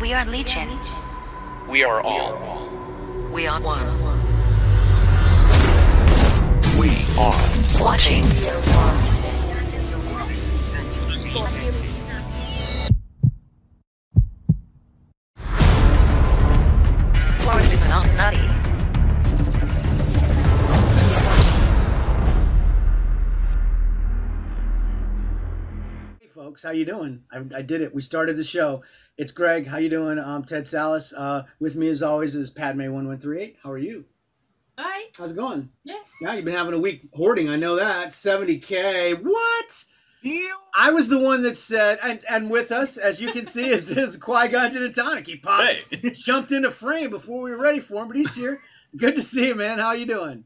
We are Legion. We are all. We are one. We are Watching. Nutty. Hey folks, how you doing? I did it. We started the show. It's Greg. How you doing? I'm Tedsallis. With me as always is Padme1138. How are you? Hi. How's it going? Yeah. Yeah, you've been having a week hoarding. I know that. 70K. What? deal. I was the one that said, and with us, as you can see, is QUIGONJINNANTONIC. He popped, jumped into frame before we were ready for him, but he's here. Good to see you, man. How you doing?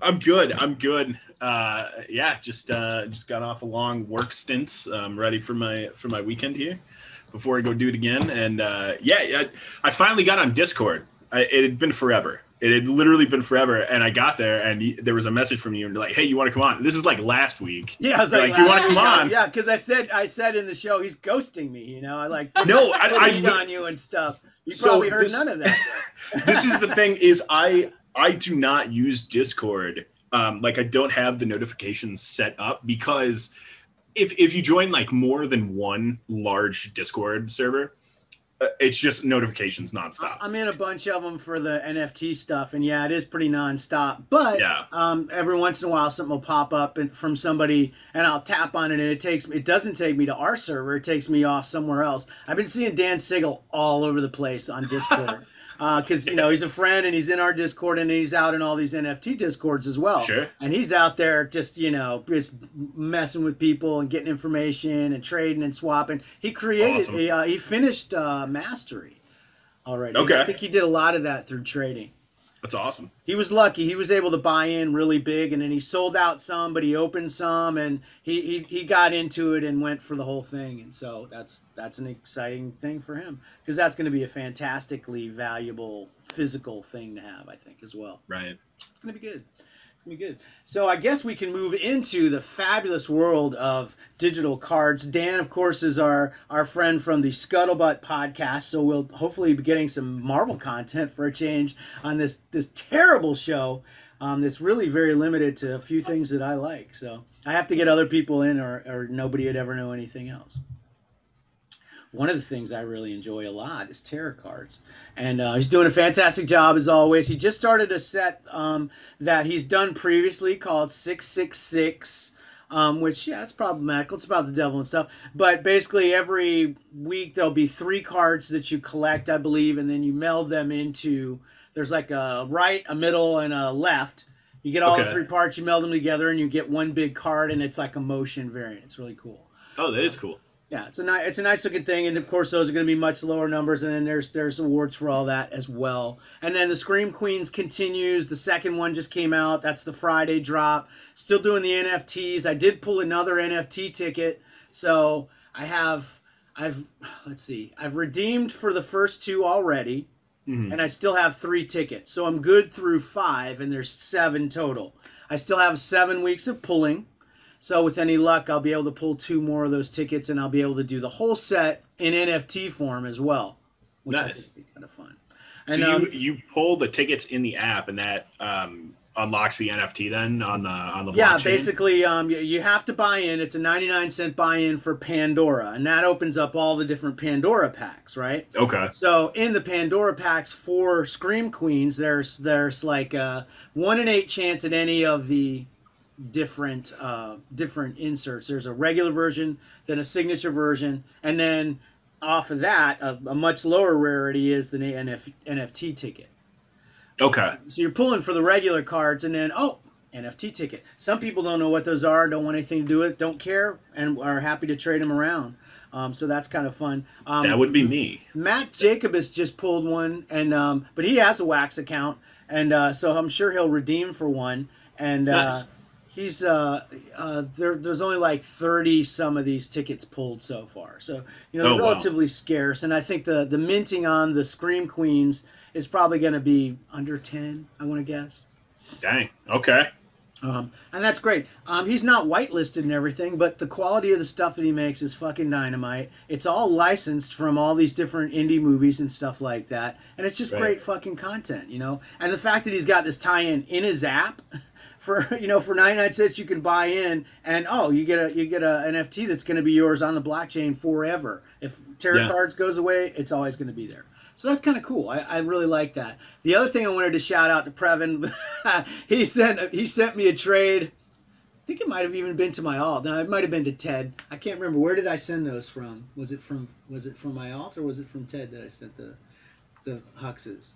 I'm good. Yeah, just got off a long work stint. I'm ready for my weekend here before I go do it again. And yeah, I finally got on Discord. It had been forever. It had literally been forever. And I got there, and there was a message from you, and you're like, "Hey, you want to come on?" This is like last week. Yeah, I was like, "Do you want to come on?" Yeah, because I said in the show he's ghosting me. You know, I like no, I on you and stuff. You probably heard none of that. This is the thing: is I do not use Discord. Like I don't have the notifications set up because if you join like more than one large Discord server, it's just notifications nonstop. I'm in a bunch of them for the NFT stuff, and yeah, it is pretty nonstop. But yeah. Every once in a while, something will pop up from somebody, and I'll tap on it, and it doesn't take me to our server. It takes me off somewhere else. I've been seeing Dan Sigel all over the place on Discord. Because, you know, he's a friend and he's in our Discord and he's out in all these NFT Discords as well. Sure. And he's out there just, you know, just messing with people and getting information and trading and swapping. He created, awesome. He finished Mastery already. Okay. I think he did a lot of that through trading. That's awesome. He was lucky. He was able to buy in really big, and then he sold out some, but he opened some, and he got into it and went for the whole thing. And so that's an exciting thing for him, because that's going to be a fantastically valuable physical thing to have, I think, as well. Right. It's going to be good. Be good. So I guess we can move into the fabulous world of digital cards. Dan, of course, is our friend from the Scuttlebutt podcast, so we'll hopefully be getting some Marvel content for a change on this terrible show that's really very limited to a few things that I like. So I have to get other people in, or nobody would ever know anything else. One of the things I really enjoy a lot is tarot cards. And he's doing a fantastic job, as always. He just started a set that he's done previously called 666, which, yeah, it's problematical. It's about the devil and stuff. But basically, every week there'll be 3 cards that you collect, I believe, and then you meld them into, there's like a right, a middle, and a left. You get all the 3 parts, you meld them together, and you get one big card, and it's like a motion variant. It's really cool. Oh, that is cool. Yeah, it's a nice looking thing, and of course those are going to be much lower numbers, and then there's awards for all that as well. And then the Scream Queens continues. The second one just came out. That's the Friday drop. Still doing the NFTs. I did pull another NFT ticket, so I've redeemed for the first 2 already, and I still have 3 tickets. So I'm good through 5, and there's 7 total. I still have 7 weeks of pulling. So with any luck, I'll be able to pull 2 more of those tickets, and I'll be able to do the whole set in NFT form as well, which I think would be kind of fun. And, so you pull the tickets in the app, and that unlocks the NFT then on the blockchain? Yeah, basically you have to buy in. It's a 99-cent buy-in for Pandora, and that opens up all the different Pandora packs, right? Okay. So in the Pandora packs for Scream Queens, there's like a 1 in 8 chance at any of the different inserts. There's a regular version, then a signature version, and then off of that, a much lower rarity is the NFT ticket. Okay. So you're pulling for the regular cards, and then NFT ticket. Some people don't know what those are, don't want anything to do with it, don't care, and are happy to trade them around. So that's kind of fun. That would be me. Matt Jacobus just pulled one, and but he has a Wax account, and so I'm sure he'll redeem for one. And nice. He's there's only like 30 some of these tickets pulled so far, so you know they're relatively scarce. And I think the minting on the Scream Queens is probably going to be under 10. I want to guess. Dang. Okay. And that's great. He's not whitelisted and everything, but the quality of the stuff that he makes is fucking dynamite. It's all licensed from all these different indie movies and stuff like that, and it's just great fucking content, you know. And the fact that he's got this tie-in in his app for 99 cents you can buy in, and you get a NFT that's going to be yours on the blockchain forever. If Tarot Cards goes away, it's always going to be there. So that's kind of cool. I really like that. The other thing I wanted to shout out to Previn, he sent me a trade. I think it might have even been to my alt. No, it might have been to Ted. I can't remember. Where did I send those from? Was it from my alt, or was it from Ted that I sent the Huxes?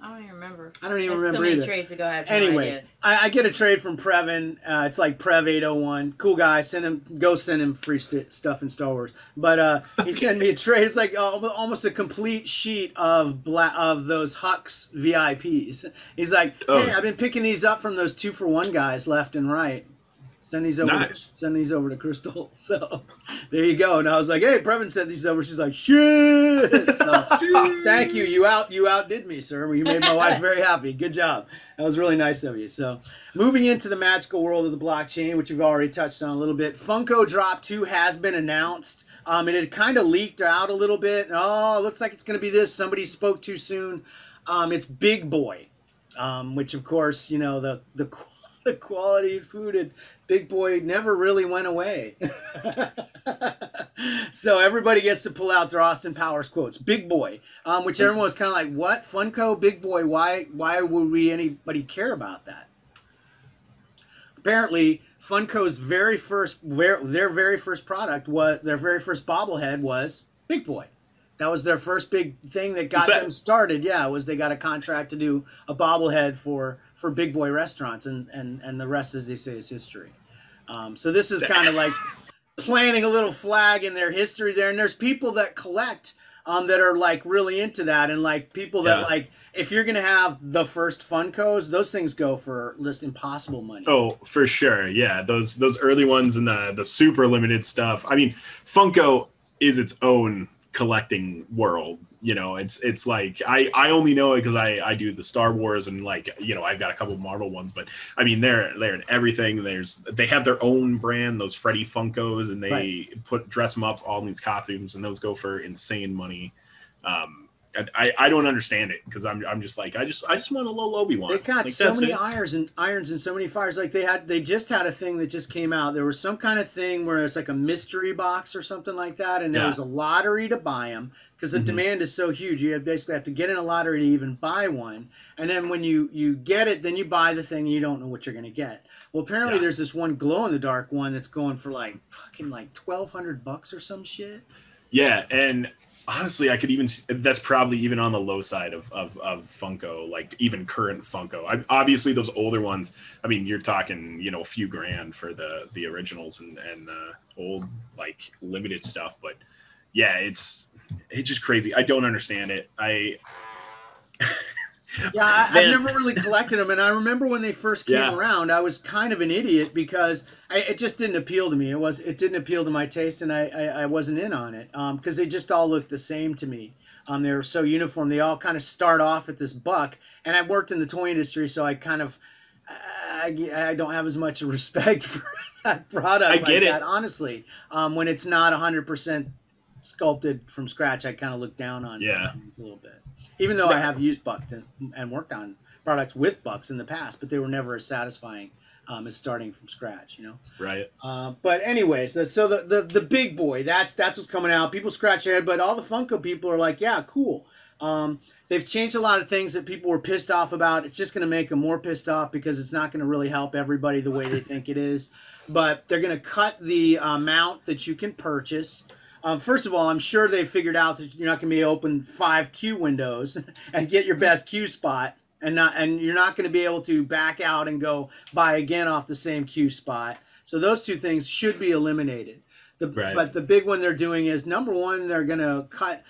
I don't even remember. I don't even That's remember so many either. trades ago. I have Anyways, no idea. I get a trade from Previn. It's like Prev801. Cool guy. Send him free stuff in Star Wars. But he sent me a trade. It's like almost a complete sheet of those Hux VIPs. He's like, hey, I've been picking these up from those 2-for-1 guys left and right. Send these over. Nice. Send these over to Crystal. So there you go. And I was like, hey, Previn sent these over. She's like, shit. So thank you. You outdid me, sir. You made my wife very happy. Good job. That was really nice of you. So moving into the magical world of the blockchain, which we've already touched on a little bit. Funko Drop 2 has been announced. It had kind of leaked out a little bit. Oh, looks like it's going to be this. Somebody spoke too soon. It's Big Boy, which of course, you know, the quality of food at Big Boy never really went away. So everybody gets to pull out their Austin Powers quotes. Big Boy, which everyone was kind of like, what? Funko, Big Boy, why would anybody care about that? Apparently, Funko's very first product, their very first bobblehead was Big Boy. That was their first big thing that got them started. Yeah, was they got a contract to do a bobblehead for Big Boy restaurants, and the rest, as they say, is history. So this is kind of like planting a little flag in their history there. And there's people that collect that are like really into that, and like people that like, if you're gonna have the first Funkos, those things go for just impossible money. Oh, for sure. Yeah, those early ones and the super limited stuff. I mean, Funko is its own collecting world. You know, it's like I only know it because I do the Star Wars, and like, you know, I've got a couple of Marvel ones, but I mean they're in everything. They have their own brand, those Freddy Funkos, and they dress them up all in these costumes, and those go for insane money. I don't understand it, because I'm just like, I just want a little Obi-Wan. They got like, so many irons and so many fires. Like they just had a thing that just came out. There was some kind of thing where it's like a mystery box or something like that, and there was a lottery to buy them, because the demand is so huge. You basically have to get in a lottery to even buy one, and then when you get it, then you buy the thing and you don't know what you're gonna get. Well, apparently there's this one glow in the dark one that's going for like fucking like $1,200 or some shit. Yeah, and honestly, I could even, that's probably even on the low side of Funko, like even current Funko. Obviously, those older ones, I mean, you're talking, you know, a few grand for the originals and the old like limited stuff. But yeah, it's just crazy. I don't understand it. I've never really collected them, and I remember when they first came around, I was kind of an idiot because it just didn't appeal to me. It didn't appeal to my taste, and I wasn't in on it because they just all looked the same to me. They were so uniform. They all kind of start off at this buck, and I worked in the toy industry, so I kind of I don't have as much respect for that product. I get it, honestly. When it's not 100% sculpted from scratch, I kind of look down on it a little bit. Even though I have used bucks and worked on products with bucks in the past, but they were never as satisfying as starting from scratch, you know? Right. But anyways, so the Big Boy, that's what's coming out. People scratch their head, but all the Funko people are like, yeah, cool. They've changed a lot of things that people were pissed off about. It's just going to make them more pissed off because it's not going to really help everybody the way they think it is. But they're going to cut the amount that you can purchase. First of all, I'm sure they figured out that you're not going to be able to open 5 queue windows and get your best queue spot, and you're not going to be able to back out and go buy again off the same queue spot. So those two things should be eliminated. But the big one they're doing is, number one, they're going to cut.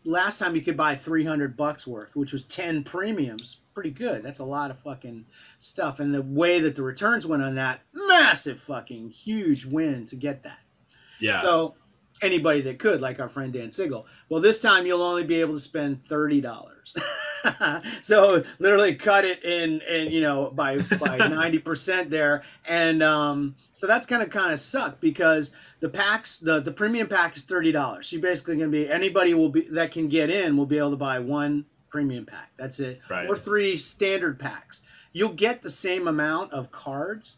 Last time you could buy $300 worth, which was 10 premiums. Pretty good. That's a lot of fucking stuff. And the way that the returns went on that, massive fucking huge win to get that. Yeah. So anybody that could, like our friend Dan Sigel. Well, this time you'll only be able to spend $30. So literally cut it in you know by 90% there, and so that's kind of suck because the packs the premium pack is $30. You're basically going to be anybody will be that can get in will be able to buy one premium pack. That's it, Right. or 3 standard packs. You'll get the same amount of cards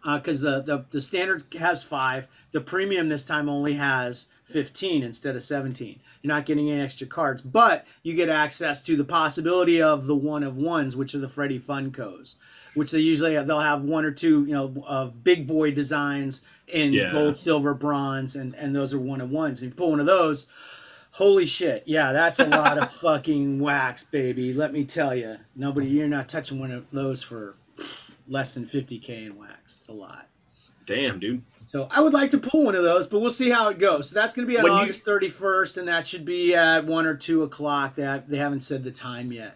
because the standard has 5. The premium this time only has 15 instead of 17. You're not getting any extra cards, but you get access to the possibility of the one of ones, which are the Freddy Funkos, which they'll have 1 or 2 big boy designs in gold, silver, bronze, and those are one of ones. If you pull one of those, holy shit, yeah, that's a lot of fucking wax, baby. Let me tell you, you're not touching one of those for less than 50K in wax. It's a lot. Damn, dude. So I would like to pull one of those, but we'll see how it goes. So that's going to be on August 31st, and that should be at 1 or 2 o'clock. They haven't said the time yet.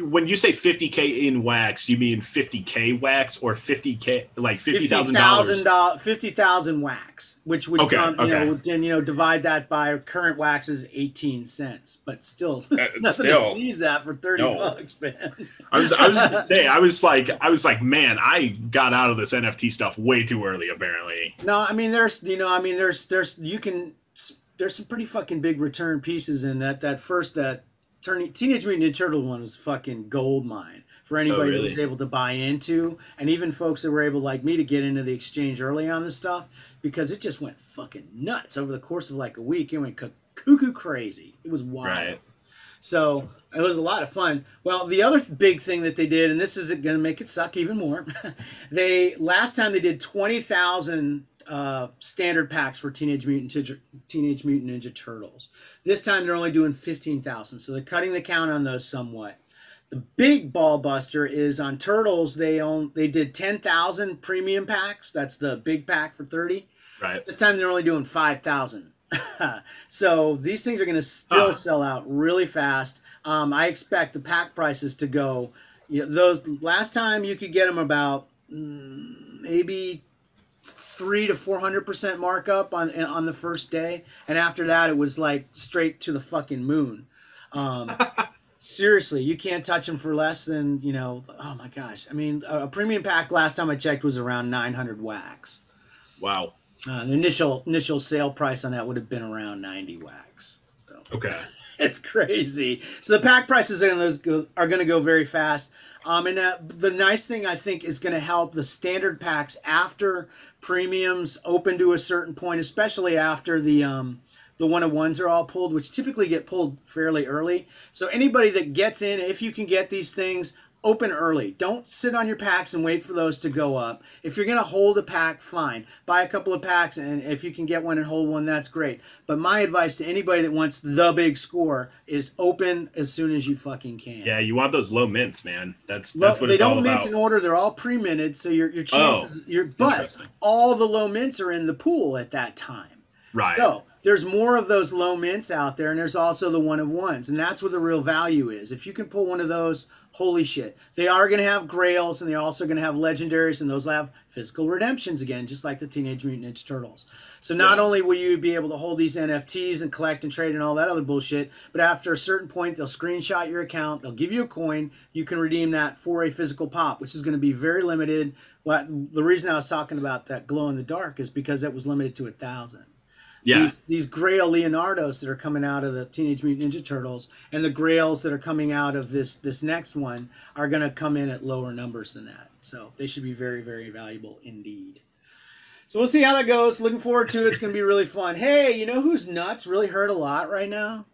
When you say 50K in wax, you mean 50K wax or 50K like $50,000? 50,000 wax, which would come, divide that by current wax is 18 cents, but still, it's nothing to sneeze at for $30, man. I was gonna say, I was like, man, I got out of this NFT stuff way too early, apparently. No, I mean, there's some pretty fucking big return pieces in that Teenage Mutant Ninja Turtle one was fucking gold mine for anybody that was able to buy into, and even folks that were able, like me, to get into the exchange early on this stuff, because it just went fucking nuts over the course of like a week. It went cuckoo crazy. It was wild. Right. So it was a lot of fun. Well, the other big thing that they did, and this is going to make it suck even more, last time they did 20,000 standard packs for Teenage Mutant Ninja Turtles. This time they're only doing 15,000, so they're cutting the count on those somewhat. The big ball buster is on Turtles. They did 10,000 premium packs. That's the big pack for 30. Right. This time they're only doing 5,000. So these things are going to still sell out really fast. I expect the pack prices to go. Those last time you could get them about maybe 300 to 400% markup on the first day, and after that it was like straight to the fucking moon. Seriously, you can't touch them for less than oh my gosh, I mean, a premium pack last time I checked was around 900 wax. Wow. The initial sale price on that would have been around 90 wax. So okay, it's crazy. So the pack prices are going to go very fast. And the nice thing I think is going to help the standard packs after premiums open to a certain point, especially after the one-of-ones are all pulled, which typically get pulled fairly early. So anybody that gets in, if you can get these things, open early. Don't sit on your packs and wait for those to go up. If you're going to hold a pack, fine. Buy a couple of packs, and if you can get one and hold one, that's great. But my advice to anybody that wants the big score is open as soon as you fucking can. Yeah, you want those low mints, man. That's what it's all about. They don't mint in order. They're all pre-minted, so your chances... but all the low mints are in the pool at that time. Right. So there's more of those low mints out there, and there's also the one-of-ones, and that's where the real value is. If you can pull one of those... holy shit. They are going to have grails, and they're also going to have legendaries, and those will have physical redemptions again, just like the Teenage Mutant Ninja Turtles. So not only will you be able to hold these NFTs and collect and trade and all that other bullshit, but after a certain point, they'll screenshot your account, they'll give you a coin, you can redeem that for a physical pop, which is going to be very limited. Well, the reason I was talking about that glow in the dark is because that was limited to 1,000. Yeah. These Grail Leonardos that are coming out of the Teenage Mutant Ninja Turtles and the Grails that are coming out of this next one are going to come in at lower numbers than that. So they should be very, very valuable indeed. So we'll see how that goes. Looking forward to it. It's going to be really fun. Hey, you know whose nuts really hurt a lot right now?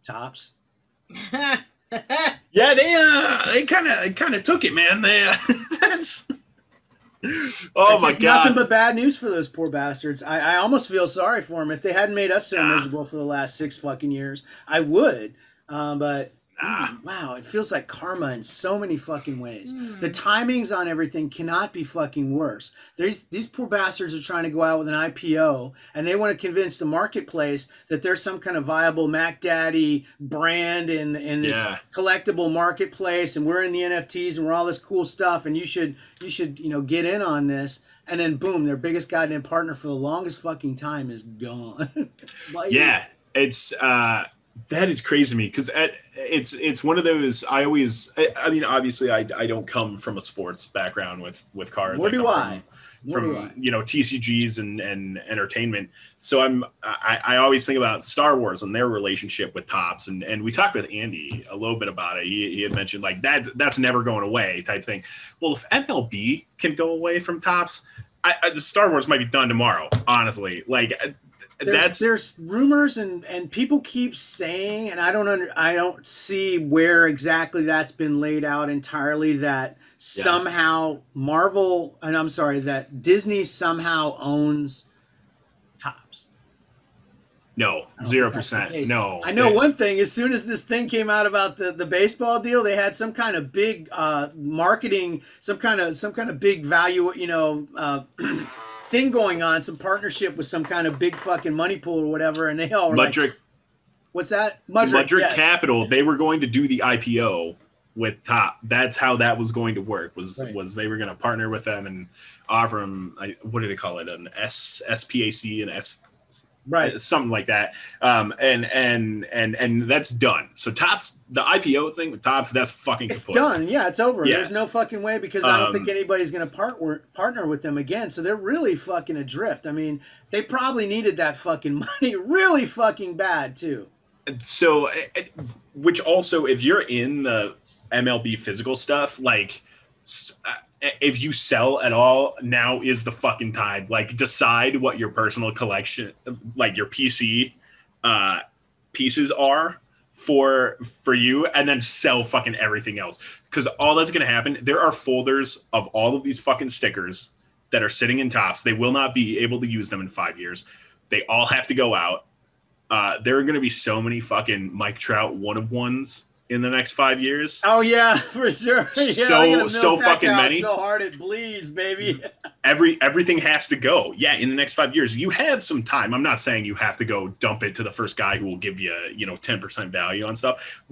Tops. Yeah, they kind of took it, man. That's... Oh my God! Nothing but bad news for those poor bastards. I almost feel sorry for them. If they hadn't made us so miserable for the last 6 fucking years, I would. But wow, it feels like karma in so many fucking ways. The timings on everything cannot be fucking worse. These poor bastards are trying to go out with an IPO, and they want to convince the marketplace that there's some kind of viable Mac Daddy brand in this collectible marketplace, and we're in the NFTs, and we're all this cool stuff, and you should get in on this. And then boom, their biggest goddamn partner for the longest fucking time is gone. Yeah, it's That is crazy to me because it's one of those. I mean, obviously, I don't come from a sports background with cards. Nor do I. From TCGs and entertainment. So I always think about Star Wars and their relationship with Topps, and we talked with Andy a little bit about it. He had mentioned like that's never going away type thing. Well, if MLB can go away from Topps, the Star Wars might be done tomorrow. Honestly, like. There's rumors and people keep saying, and I don't see where exactly that's been laid out entirely, that somehow that Disney somehow owns Topps. No, 0%. No. I know one thing. As soon as this thing came out about the baseball deal, they had some kind of big marketing, some kind of big value, thing going on, some partnership with some kind of big fucking money pool or whatever, and they all were Mudrick, like, what's that? Mudrick yes. Capital. They were going to do the IPO with Top. That's how that was going to work. Was they were going to partner with them and offer them what do they call it? An SPAC and S. Right, something like that, and that's done. So Topps, the IPO thing with Topps, that's fucking it's kaput. Done. Yeah, it's over. Yeah. There's no fucking way because I don't think anybody's going to partner with them again. So they're really fucking adrift. I mean, they probably needed that fucking money really fucking bad too. So, which also, if you're in the MLB physical stuff, like. If you sell at all, now is the fucking time. Like, decide what your personal collection, like your PC pieces are for you, and then sell fucking everything else. Because all that's going to happen, there are folders of all of these fucking stickers that are sitting in Topps. They will not be able to use them in 5 years. They all have to go out. There are going to be so many fucking Mike Trout one-of-ones in the next 5 years. Oh yeah, for sure. Yeah, so fucking many. So hard it bleeds, baby. Everything has to go. Yeah, in the next 5 years, you have some time. I'm not saying you have to go dump it to the first guy who will give you 10% value on stuff,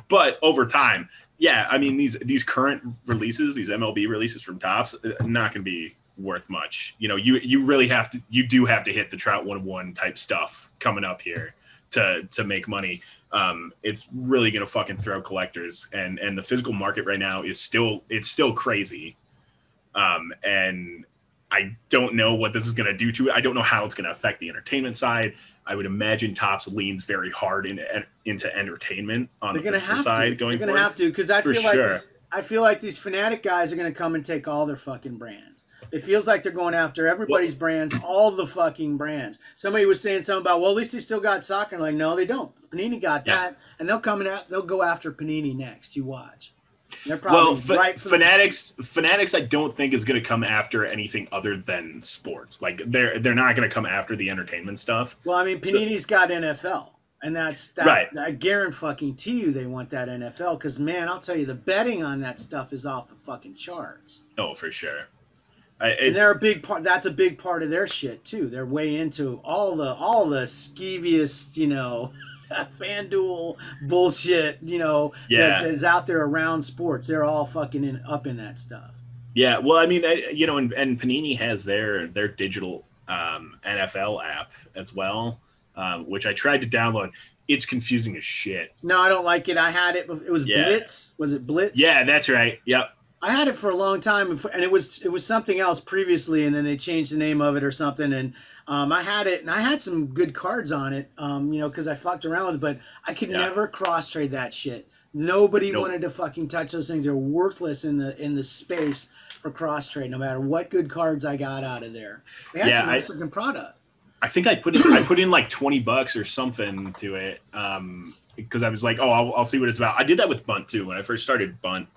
but over time, yeah. I mean these current releases, these MLB releases from Topps, not going to be worth much. You really have to. You do have to hit the Trout 1-of-1 type stuff coming up here to make money. It's really gonna fucking throw collectors, and the physical market right now is still crazy. And I don't know what this is gonna do to it. I don't know how it's gonna affect the entertainment side. I would imagine Topps leans very hard into entertainment on the physical side going forward. They're gonna have to, because I feel like these Fanatic guys are gonna come and take all their fucking brands. It feels like they're going after everybody's brands, all the fucking brands. Somebody was saying something about, well, at least they still got soccer. I'm like, no, they don't. Panini got that, and they'll go after Panini next. You watch. They're probably Fanatics, I don't think is going to come after anything other than sports. Like they're not going to come after the entertainment stuff. Well, I mean, Panini's got NFL. And that's right. I guarantee you they want that NFL because, man, I'll tell you, the betting on that stuff is off the fucking charts. Oh, for sure. And they're a big part. That's a big part of their shit too. They're way into all the skeevious, FanDuel bullshit, that is out there around sports. They're all fucking up in that stuff. Yeah, well, I mean, and Panini has their digital NFL app as well, which I tried to download. It's confusing as shit. No, I don't like it. I had it. It was Blitz. Was it Blitz? Yeah, that's right. Yep. I had it for a long time, and it was something else previously, and then they changed the name of it or something. And I had it, and I had some good cards on it, because I fucked around with it, but I could never cross trade that shit. Nobody wanted to fucking touch those things. They're worthless in the space for cross trade, no matter what good cards I got out of there. They had some nice looking product. I think I put in like $20 or something to it, because I was like, I'll see what it's about. I did that with Bunt too. When I first started Bunt,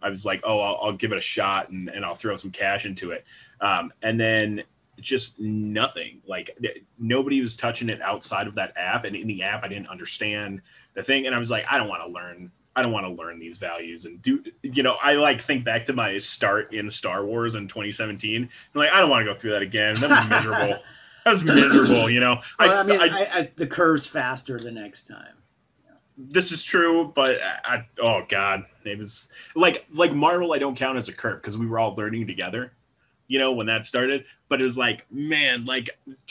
I was like, I'll give it a shot and I'll throw some cash into it. And then just nothing. Like nobody was touching it outside of that app. And in the app, I didn't understand the thing. And I was like, I don't want to learn these values and do, I like think back to my start in Star Wars in 2017. I'm like, I don't want to go through that again. That was miserable. Well, the curve's faster the next time. This is true, but oh god, it was like Marvel. I don't count as a curve because we were all learning together. you know, when that started. But it was like, man, like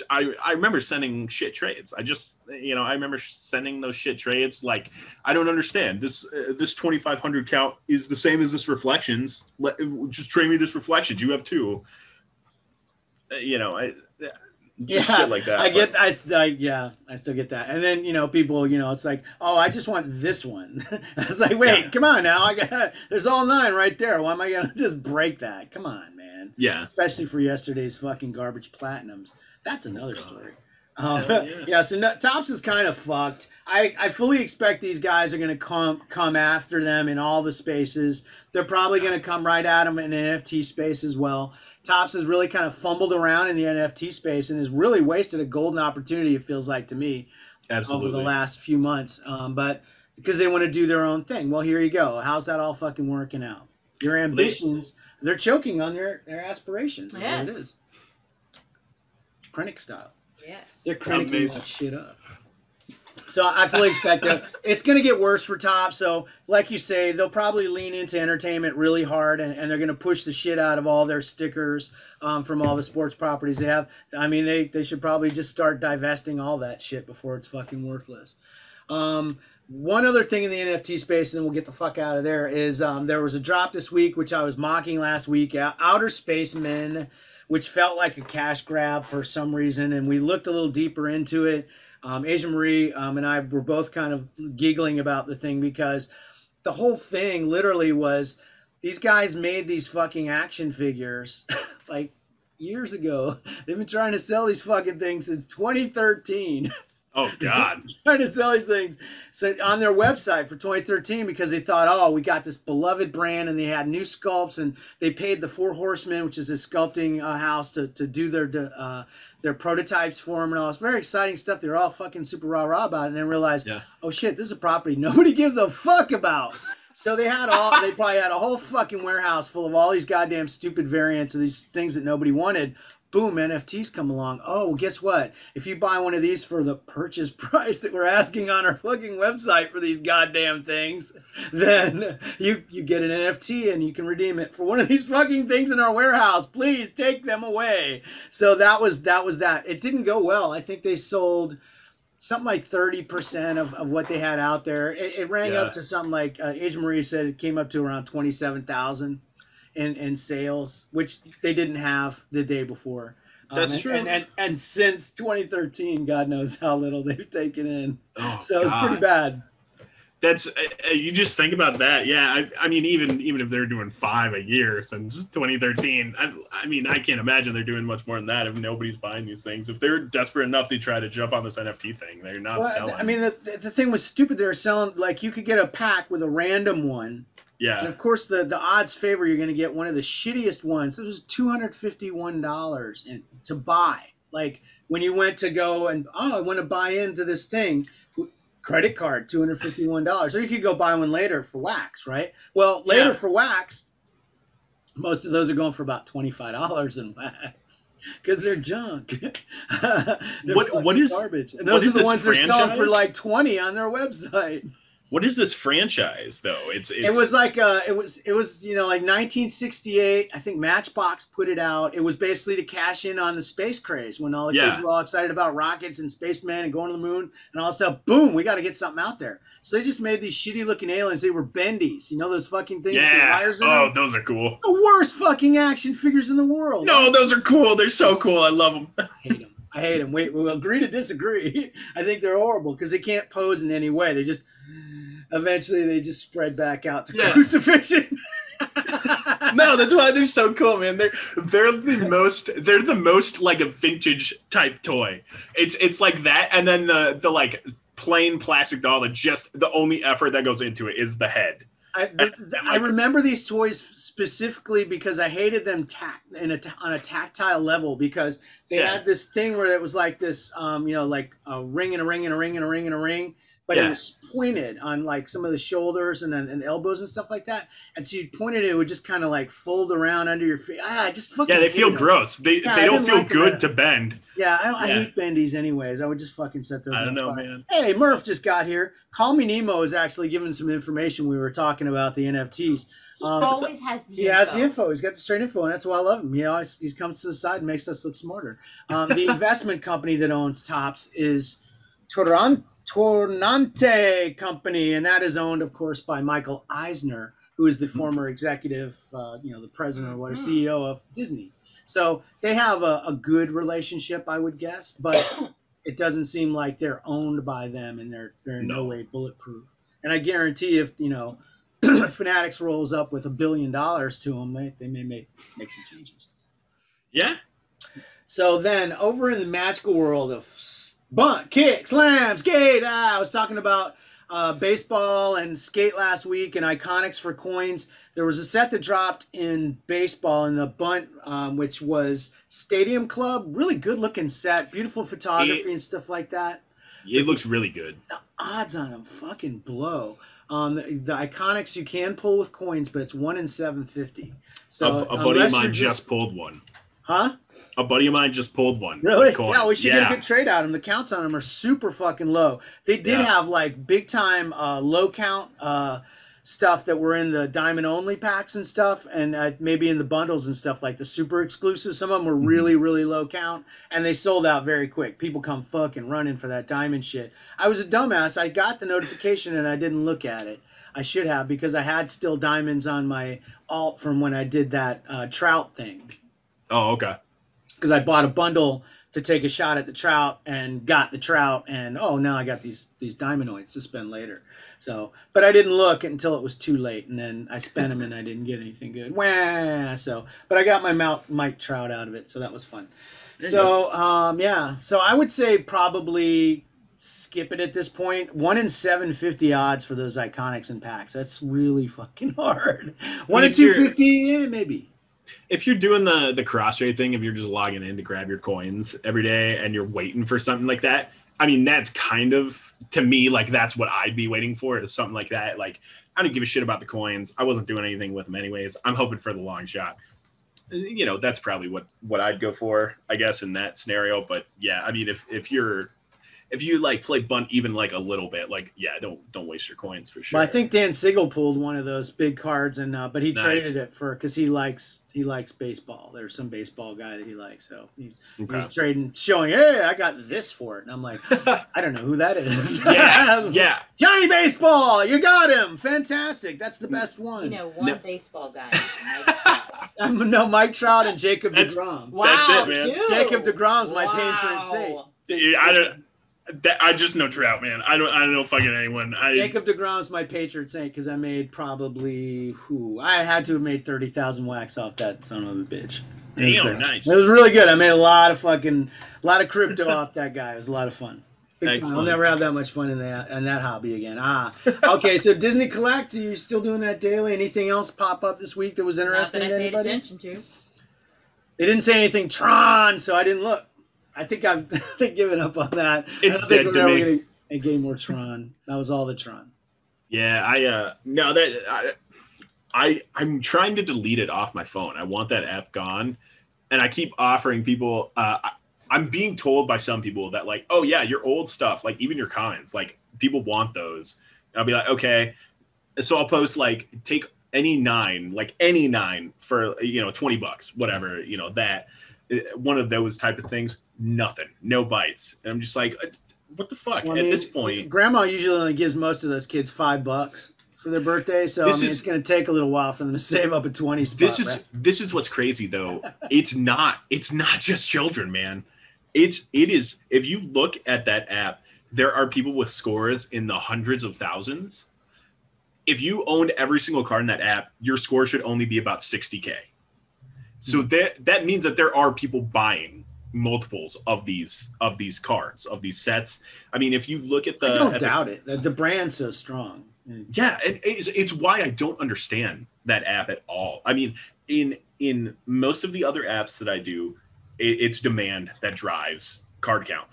I remember sending shit trades. I just, you know, I remember sending those shit trades. Like, I don't understand this. This 2,500 count is the same as this reflections. Just trade me this reflections. You have two. You know, just shit like that. I still get that. And then, you know, people, you know, it's like, oh, I just want this one. It's like, wait, come on now. There's all 9 right there. Why am I going to just break that? Come on, man. Yeah. Especially for yesterday's fucking garbage platinums. That's another story. So Topps is kind of fucked. I fully expect these guys are going to come after them in all the spaces. They're probably going to come right at them in the NFT space as well. Topps has really kind of fumbled around in the NFT space and has really wasted a golden opportunity, it feels like to me, Absolutely. over the last few months. But because they want to do their own thing. Well, here you go. How's that all fucking working out? Your ambitions, they're choking on their aspirations. Yes. What it is. Krennic style. Yes. They're cranking that shit up. So I fully expect that it's going to get worse for Topps. So like you say, they'll probably lean into entertainment really hard, and they're going to push the shit out of all their stickers from all the sports properties they have. I mean, they should probably just start divesting all that shit before it's fucking worthless. One other thing in the NFT space, and then we'll get the fuck out of there, is there was a drop this week, which I was mocking last week, Outer Space Men, which felt like a cash grab for some reason, and we looked a little deeper into it. Asia Marie and I were both kind of giggling about the thing because the whole thing literally was these guys made these fucking action figures like years ago. They've been trying to sell these fucking things since 2013. Oh, God. Trying to sell these things on their website for 2013 because they thought, oh, we got this beloved brand, and they had new sculpts, and they paid the Four Horsemen, which is a sculpting house, to do their prototypes for them and all. It's very exciting stuff. They're all fucking super rah-rah about it, and then realized, oh, shit, this is a property nobody gives a fuck about. So they probably had a whole fucking warehouse full of all these goddamn stupid variants of these things that nobody wanted. Boom, NFTs come along. Oh, well, guess what? If you buy one of these for the purchase price that we're asking on our fucking website for these goddamn things, then you get an NFT and you can redeem it for one of these fucking things in our warehouse. Please take them away. So that was that. It didn't go well. I think they sold something like 30% of what they had out there. It rang up to something like, Asia Marie said it came up to around 27,000. In sales, which they didn't have the day before. That's true. And since 2013, God knows how little they've taken in. Oh, so it's pretty bad. That's you just think about that. Yeah, I mean, even if they're doing 5 a year since 2013, I mean, I can't imagine they're doing much more than that if nobody's buying these things. If they're desperate enough to try to jump on this NFT thing, they're not selling. I mean, the thing was stupid. They were selling, like, you could get a pack with a random one. Yeah. And of course, the odds favor you're going to get one of the shittiest ones. This was $251 to buy. Like, when you went to go and, I want to buy into this thing, credit card, $251. Or you could go buy one later for wax, right? Well, later for wax, most of those are going for about $25 in wax because they're junk. What is garbage? And those are the ones they're selling for like $20 on their website. What is this franchise though? It was like it was you know, like 1968. I think Matchbox put it out. It was basically to cash in on the space craze when all the kids were all excited about rockets and spacemen and going to the moon and all that stuff. Boom, we got to get something out there. So they just made these shitty looking aliens. They were bendies. You know those fucking things? Yeah. With wires in Oh, them? those are cool. The worst fucking action figures in the world. No, those are cool. They're so cool. I love them. I hate them. Wait, we'll agree to disagree. I think they're horrible because they can't pose in any way. They just eventually they just spread back out to crucifixion. No, that's why they're so cool, man. They're the most like a vintage type toy. It's like that, and then the like plain plastic doll that just the only effort that goes into it is the head. I remember these toys specifically because I hated them on a tactile level because they had this thing where it was like this, you know, like a ring and a ring and a ring and a ring and a ring. But it was pointed on like some of the shoulders and elbows and stuff like that. And so you'd point it would just kind of like fold around under your feet. I just fucking they feel gross. They don't feel good to bend. Yeah, I hate bendies anyways. I would just fucking set those I don't know, fire. man. Hey, Murph just got here. Call Me Nemo is actually giving some information. We were talking about the NFTs. Always has the He has the info. He's got the straight info, and that's why I love him. He always he comes to the side and makes us look smarter. The investment company that owns Tops is Tornante Company, and that is owned, of course, by Michael Eisner, who is the former executive, the president or whatever, CEO of Disney. So they have a good relationship, I would guess, but it doesn't seem like they're owned by them, and they're in no way bulletproof. And I guarantee if Fanatics rolls up with $1 billion to them, they may make some changes. Yeah. So then, over in the magical world of bunt, kick, slam, skate, I was talking about baseball and skate last week and iconics for coins. There was a set that dropped in baseball in the bunt, which was Stadium Club. Really good looking set, beautiful photography and stuff like that. It looks really good. The odds on them fucking blow. The iconics you can pull with coins, but it's 1 in 750. So a buddy of mine just pulled one. Huh? A buddy of mine just pulled one. Really? Yeah, we should get a good trade out of them. The counts on them are super fucking low. They did have like big time low count stuff that were in the diamond only packs and stuff, and maybe in the bundles and stuff, like the super exclusive. Some of them were really, really low count, and they sold out very quick. People come fucking running for that diamond shit. I was a dumbass. I got the notification and I didn't look at it. I should have, because I had still diamonds on my alt from when I did that trout thing. Oh, okay. Because I bought a bundle to take a shot at the trout and got the trout, and now I got these diamondoids to spend later. So, but I didn't look until it was too late, and then I spent them and I didn't get anything good. Wah! So, but I got my Mike Trout out of it, so that was fun. So, so I would say probably skip it at this point. 1 in 750 odds for those iconics and packs. That's really fucking hard. 1 in 250, yeah, maybe. If you're doing the cross rate thing, if you're just logging in to grab your coins every day and you're waiting for something like that, I mean, that's kind of, to me, like, that's what I'd be waiting for, is something like that. Like, I don't give a shit about the coins. I wasn't doing anything with them anyways. I'm hoping for the long shot. That's probably what I'd go for, I guess, in that scenario. But yeah, I mean, if you like play bunt even like a little bit, like, yeah, don't waste your coins for sure. Well, I think Dan Siegel pulled one of those big cards, and but he traded it because he likes baseball. There's some baseball guy that he likes, so he was trading, showing, hey, I got this for it, and I'm like, I don't know who that is. yeah, Johnny Baseball, you got him, fantastic. That's the best one. One baseball guy. No, Mike Trout and Jacob DeGrom. Wow, that's it, man. Two. Jacob DeGrom's my patron saint. I don't. I just know Trout, man. I don't know fucking anyone. Jacob DeGrom's my patron saint because I made probably I had to have made 30,000 wax off that son of a bitch. Damn, nice. It was really good. I made a lot of crypto off that guy. It was a lot of fun. I'll never have that much fun in that hobby again. Okay. So Disney Collect, are you still doing that daily? Anything else pop up this week that was interesting to anybody? Paid attention to. They didn't say anything Tron, so I didn't look. I think I've given up on that. It's dead to me. A game more Tron. That was all the Tron. Yeah, I'm trying to delete it off my phone. I want that app gone, and I keep offering people. I'm being told by some people that, like, oh yeah, your old stuff, like even your comments, like people want those. And I'll be like, okay, so I'll post like take any nine for $20, whatever, that. One of those type of things, nothing, no bites. And I'm just like, what the fuck? Well, at this point, Grandma usually only gives most of those kids $5 for their birthday, so it's going to take a little while for them to save up a 20 spot. This is what's crazy though. It's not just children, man. It is. If you look at that app, there are people with scores in the hundreds of thousands. If you owned every single card in that app, your score should only be about 60K. So that means that there are people buying multiples of these cards, of these sets. I mean, if you look at I don't doubt it. The brand's so strong. Yeah, it's why I don't understand that app at all. I mean, in most of the other apps that I do, it's demand that drives card count.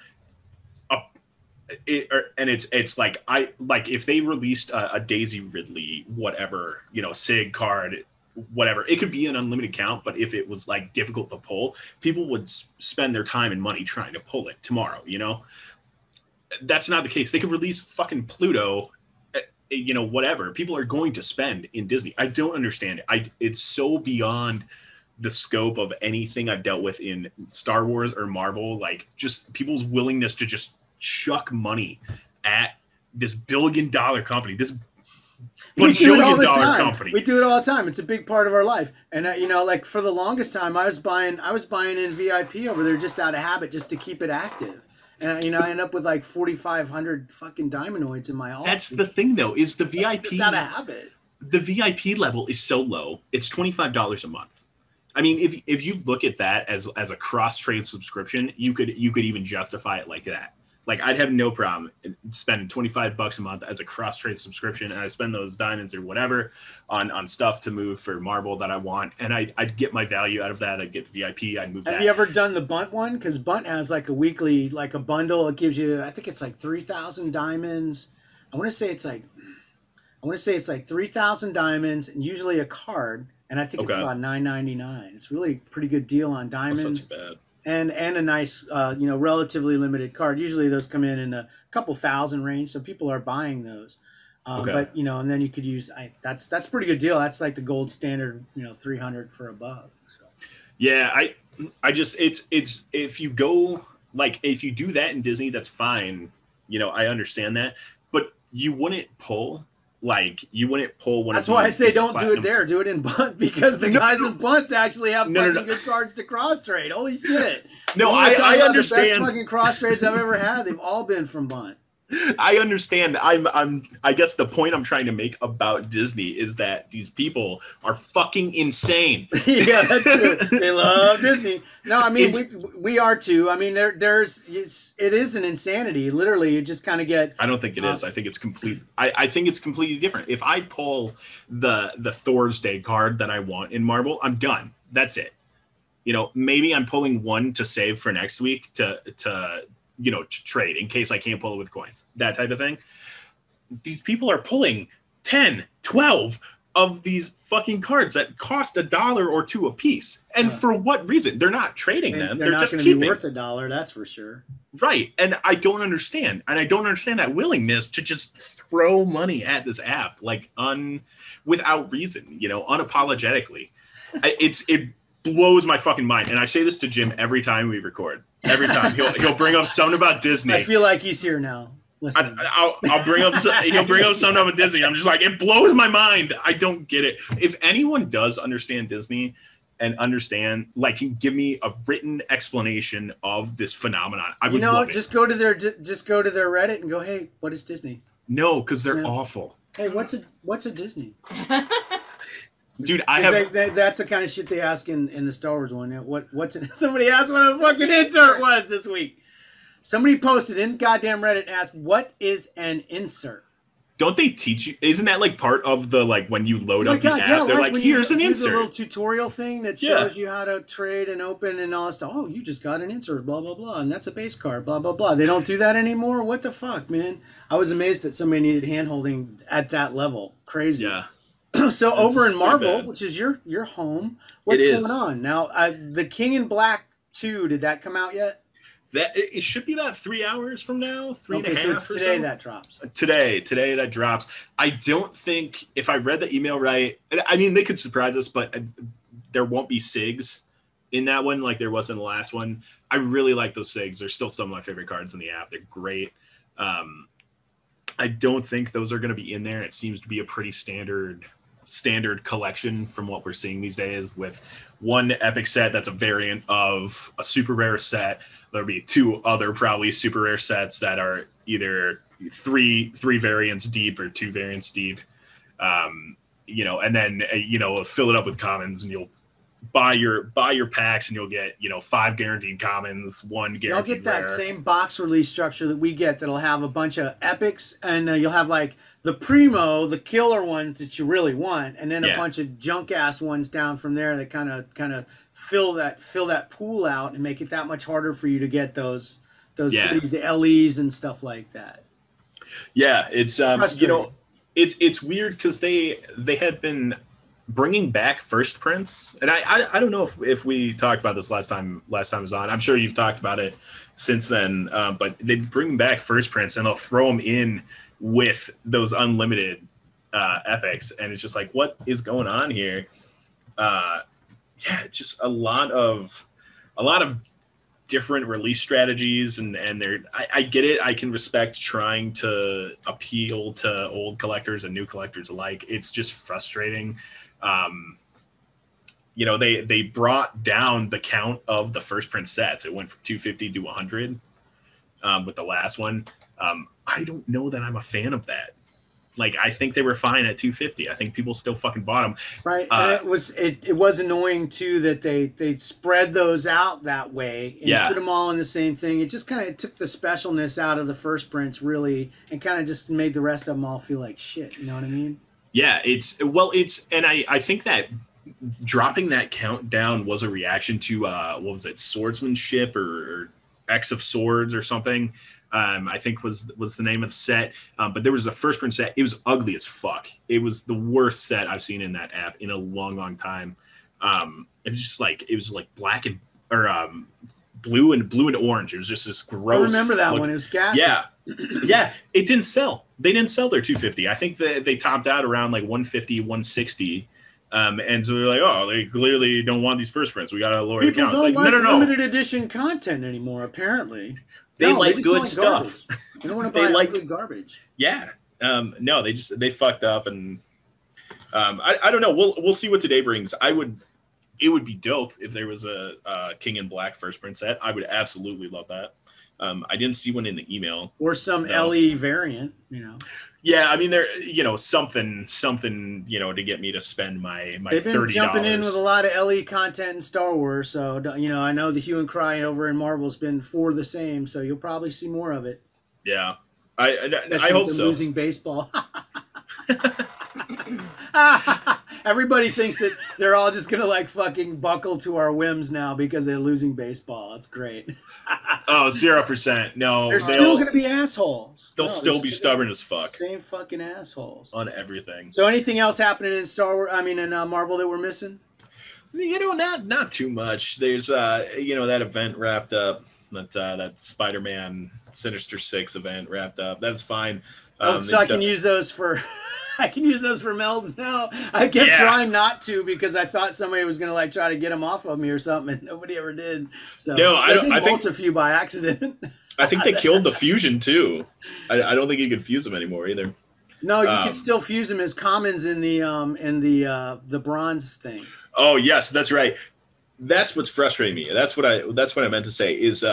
It's like if they released a Daisy Ridley, whatever, SIG card, whatever, it could be an unlimited count, but if it was like difficult to pull, people would spend their time and money trying to pull it tomorrow. That's not the case. They could release fucking Pluto whatever. People are going to spend in Disney. I don't understand it. It's so beyond the scope of anything I've dealt with in Star Wars or Marvel. Like, just people's willingness to just chuck money at this billion-dollar company, this bajillion-dollar company. We do it all the time. It's a big part of our life. And like for the longest time, I was buying in VIP over there just out of habit, just to keep it active. And I end up with like 4,500 fucking Diamondoids in my office. That's the thing, though, is the VIP. Just out of habit. The VIP level is so low. It's $25 a month. I mean, if you look at that as a cross-trade subscription, you could even justify it like that. Like, I'd have no problem spending $25 a month as a cross-trade subscription, and I spend those diamonds or whatever on stuff to move for Marvel that I want, and I'd get my value out of that. I'd get VIP. I'd move that. Have you ever done the Bunt one? Because Bunt has like a weekly, like a bundle. It gives you, I think it's like 3,000 diamonds. I want to say it's like 3,000 diamonds and usually a card, and I think it's about $9.99. It's really a pretty good deal on diamonds. That's not too bad. And a nice, relatively limited card. Usually those come in a couple thousand range, so people are buying those. But and then you could use that's a pretty good deal. That's like the gold standard, 300 for $1. So. Yeah, I just it's if you go if you do that in Disney, that's fine. I understand that, but you wouldn't pull. One. That's why I say don't do it there. Do it in Bunt, because the guys in Bunt actually have fucking good cards to cross trade. Holy shit! No, I understand. The best fucking cross trades I've ever had. They've all been from Bunt. I understand. I guess the point I'm trying to make about Disney is that these people are fucking insane. Yeah, that's true. They love Disney. No, I mean we are too. I mean it is an insanity. Literally, you just kind of get. I don't think it is. I think it's complete. I think it's completely different. If I pull the Thor's Day card that I want in Marvel, I'm done. That's it. Maybe I'm pulling one to save for next week to trade in case I can't pull it with coins, that type of thing. These people are pulling 10, 12 of these fucking cards that cost $1 or $2 a piece. And for what reason? They're not trading them. They're not just going keeping. Be worth $1, that's for sure. Right. And I don't understand. And I don't understand that willingness to just throw money at this app, without reason, unapologetically. It blows my fucking mind. And I say this to Jim every time we record. Every time he'll bring up something about Disney. I feel like he's here now. Listen. I'll bring up. He'll bring up something about Disney. I'm just like, it blows my mind. I don't get it. If anyone does understand Disney and can give me a written explanation of this phenomenon, I would love it. Just go to their Reddit and go, hey, what is Disney? No, because they're awful. Hey, what's a Disney? Dude, that's the kind of shit they ask in the Star Wars one. What's it? Somebody asked what a fucking insert was this week. Somebody posted in goddamn Reddit and asked, what is an insert? Don't they teach you? Isn't that part of the when you load up the app? They're here's an insert. A little tutorial thing that shows you how to trade and open and all that stuff. Oh, you just got an insert, blah, blah, blah. And that's a base card, blah, blah, blah. They don't do that anymore? What the fuck, man? I was amazed that somebody needed hand-holding at that level. Crazy. Yeah. So over in Marvel, which is your home, what's going on now? The King in Black 2, did that come out yet? That it should be about 3 hours from now, 3.5. So it's today that drops. Today that drops. I don't think, if I read the email right, I mean they could surprise us, but there won't be SIGs in that one like there was in the last one. I really like those SIGs. They're still some of my favorite cards in the app. They're great. I don't think those are going to be in there. It seems to be a pretty standard collection from what we're seeing these days, with one epic set that's a variant of a super rare set. There'll be 2 other probably super rare sets that are either three variants deep or 2 variants deep. And then fill it up with commons, and you'll buy your packs and you'll get 5 guaranteed commons, 1 guaranteed I'll get that rare. same box release structure that we get that'll have a bunch of epics, and you'll have the primo, the killer ones that you really want, and then a bunch of junk ass ones down from there that kind of fill that pool out and make it that much harder for you to get those goodies, the LEs and stuff like that. Yeah, it's it's weird because they had been bringing back first prints, and I don't know if we talked about this last time I was on. I'm sure you've talked about it since then, but they bring back first prints and they'll throw them in with those unlimited epics, and it's just like, what is going on here? Just a lot of different release strategies, and I get it. I can respect trying to appeal to old collectors and new collectors alike. It's just frustrating. They brought down the count of the first print sets. It went from 250 to 100 with the last one. I don't know that I'm a fan of that. Like, I think they were fine at 250. I think people still fucking bought them. Right. And it was annoying too that they spread those out that way and put them all in the same thing. It just kind of took the specialness out of the first prints, really, and kind of just made the rest of them all feel like shit. You know what I mean? Yeah, and I think that dropping that count down was a reaction to what was it, Swordsmanship or X of Swords or something. I think was the name of the set. But there was a first print set. It was ugly as fuck. It was the worst set I've seen in that app in a long, long time. It was like black and blue and orange. It was just this gross. I remember that one. It was gassy. Yeah. Yeah. It didn't sell. They didn't sell their 250. I think that they topped out around like 150, 160. And so they're like, oh, they clearly don't want these first prints. We got to lower the count. People don't like no. limited edition content anymore, apparently. They like good stuff. They don't want to buy ugly garbage. Yeah. No, they fucked up, and I don't know. We'll see what today brings. It would be dope if there was a King in Black first print set. I would absolutely love that. I didn't see one in the email. Or some LE variant, Yeah, I mean, there, something, to get me to spend my $30. They've been jumping in with a lot of LE content in Star Wars, so I know the hue and cry over in Marvel's been for the same, so you'll probably see more of it. Yeah, I hope so. Losing baseball. Everybody thinks that they're all just gonna like fucking buckle to our whims now because they're losing baseball. It's great. Oh, 0%. No, they're still gonna be assholes. They'll still be stubborn as fuck. Same fucking assholes on everything. So, anything else happening in Star Wars? I mean, in Marvel that we're missing? Not too much. There's that event wrapped up. That Spider-Man Sinister Six event wrapped up. That's fine. So I can use those for. I can use those for melds now. I kept trying not to because I thought somebody was going to try to get them off of me or something, and nobody ever did. So no, I think a few by accident. I think they killed the fusion too. I don't think you can fuse them anymore either. No, you can still fuse them as commons in the bronze thing. Oh yes, that's right. That's what's frustrating me. That's what I meant to say is.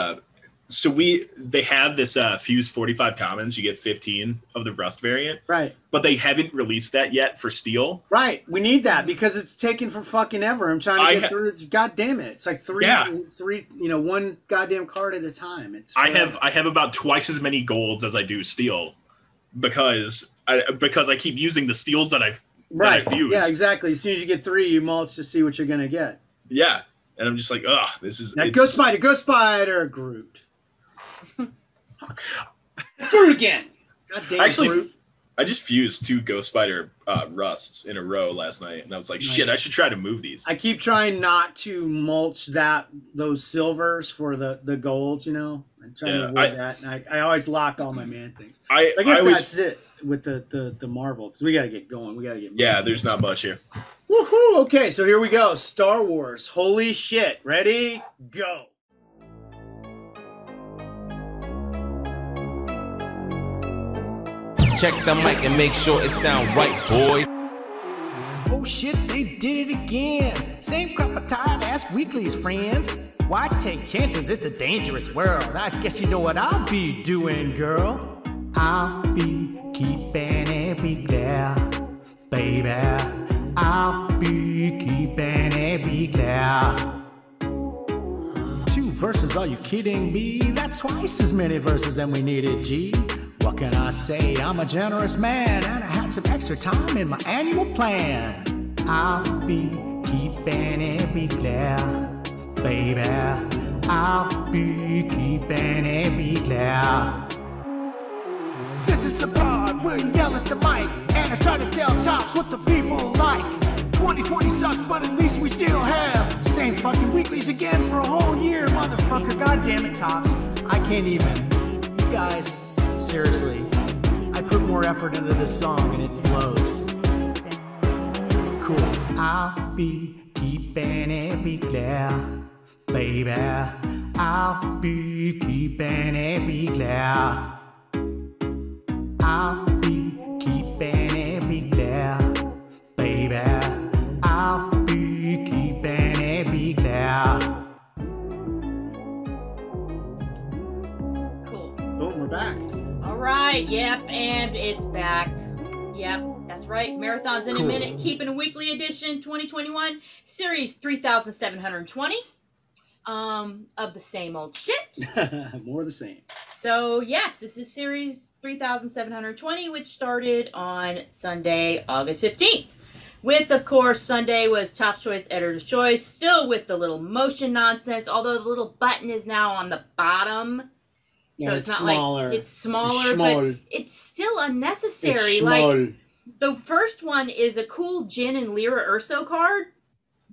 So they have this fused 45 commons. You get 15 of the Rust variant. Right. But they haven't released that yet for Steel. Right. We need that because it's taken for fucking ever. I'm trying to get through it. God damn it. It's like three, one goddamn card at a time. I have about twice as many golds as I do Steel because I keep using the Steels that I fuse. Yeah, exactly. As soon as you get 3, you mulch to see what you're going to get. Yeah. And I'm just like, ugh, this is... Now, go Spider, Groot. Fuck. Groot again. Goddamn Groot. I just fused 2 Ghost Spider Rusts in a row last night, and I was like, shit, I should try to move these. I keep trying not to mulch those silvers for the golds, I'm trying to avoid that. And I always lock all my man things. I guess that's it with the Marvel, because we got to get going. We got to get moving. Yeah, there's not much here. Woohoo! Okay, so here we go. Star Wars. Holy shit. Ready? Go. Check the mic and make sure it sound right, boy. Oh shit, they did it again. Same crop of tired ass weeklies, friends. Why take chances? It's a dangerous world. I guess you know what I'll be doing, girl. I'll be keeping it weekly, baby. I'll be keeping it weekly. 2 verses, are you kidding me? That's twice as many verses than we needed, G. What can I say? I'm a generous man, and I had some extra time in my annual plan. I'll be keeping it weekly, baby. I'll be keeping it weekly. This is the part where you yell at the mic, and I try to tell tops what the people like. 2020 sucked, but at least we still have same fucking weeklies again for a whole year, motherfucker. God damn it, tops. I can't even. You guys, seriously, I put more effort into this song and it blows. Cool. I'll be keeping it be clear, baby. I'll be keeping it be clear. I'll be keeping it be clear, baby. I'll be keeping it be clear. Cool. Boom, we're back. All right. Yep, and it's back. Yep, that's right. Marathons in a Minute, keeping a weekly edition 2021 series 3720. Of the same old shit. More of the same. So yes, this is series 3720, which started on Sunday, August 15th. With, of course, Sunday was Top Choice, Editor's Choice, still with the little motion nonsense, although the little button is now on the bottom. Yeah, So it's not smaller. like it's smaller, Small. but it's still unnecessary. It's small. Like the first one is a cool Jin and Lyra Urso card,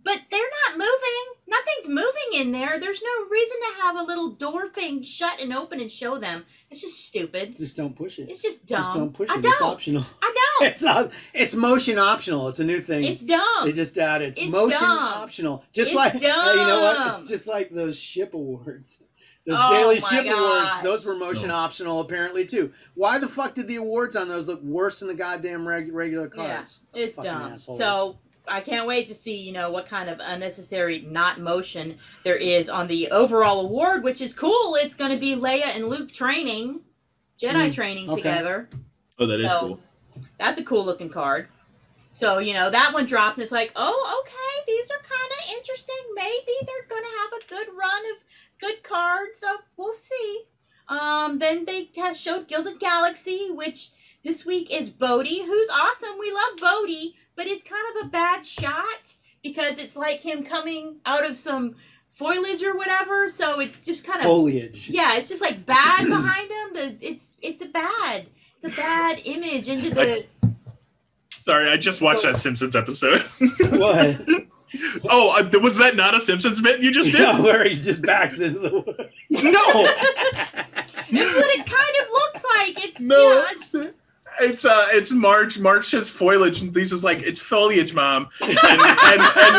but they're not moving. Nothing's moving in there. There's no reason to have a little door thing shut and open and show them. It's just stupid. Just don't push it. It's just dumb. Just don't push it. I It's don't. optional. I don't. It's motion optional. It's a new thing. It's dumb. They just added It's motion dumb. optional. Just It's like you know what? dumb. It's just like those ship awards. Those Oh daily my ship awards. gosh. Those were motion optional apparently too. Why the fuck did the awards on those look worse than the goddamn regular cards? Yeah, it's Fucking dumb. assholes. So I can't wait to see, what kind of unnecessary not motion there is on the overall award, which is cool. It's going to be Leia and Luke training, Jedi training okay. together. Oh, that is So, cool. That's a cool looking card. So, that one dropped and it's like, oh, okay, these are kind of interesting. Maybe they're going to have a good run of good cards. So we'll see. Then they showed Gilded Galaxy, which this week is Bodhi, who's awesome. We love Bodhi, but it's kind of a bad shot because it's like him coming out of some foliage or whatever. So it's just kind of foliage. Yeah, it's just like bad behind him. It's a bad image into the. Sorry, I just watched that Simpsons episode. What? Oh, was that not a Simpsons bit you just did? Yeah, where he just backs into the wood. No. It's what it kind of looks like. It's No, yeah, it's Marge. Marge says foliage, and Lisa's like, "It's foliage, Mom." And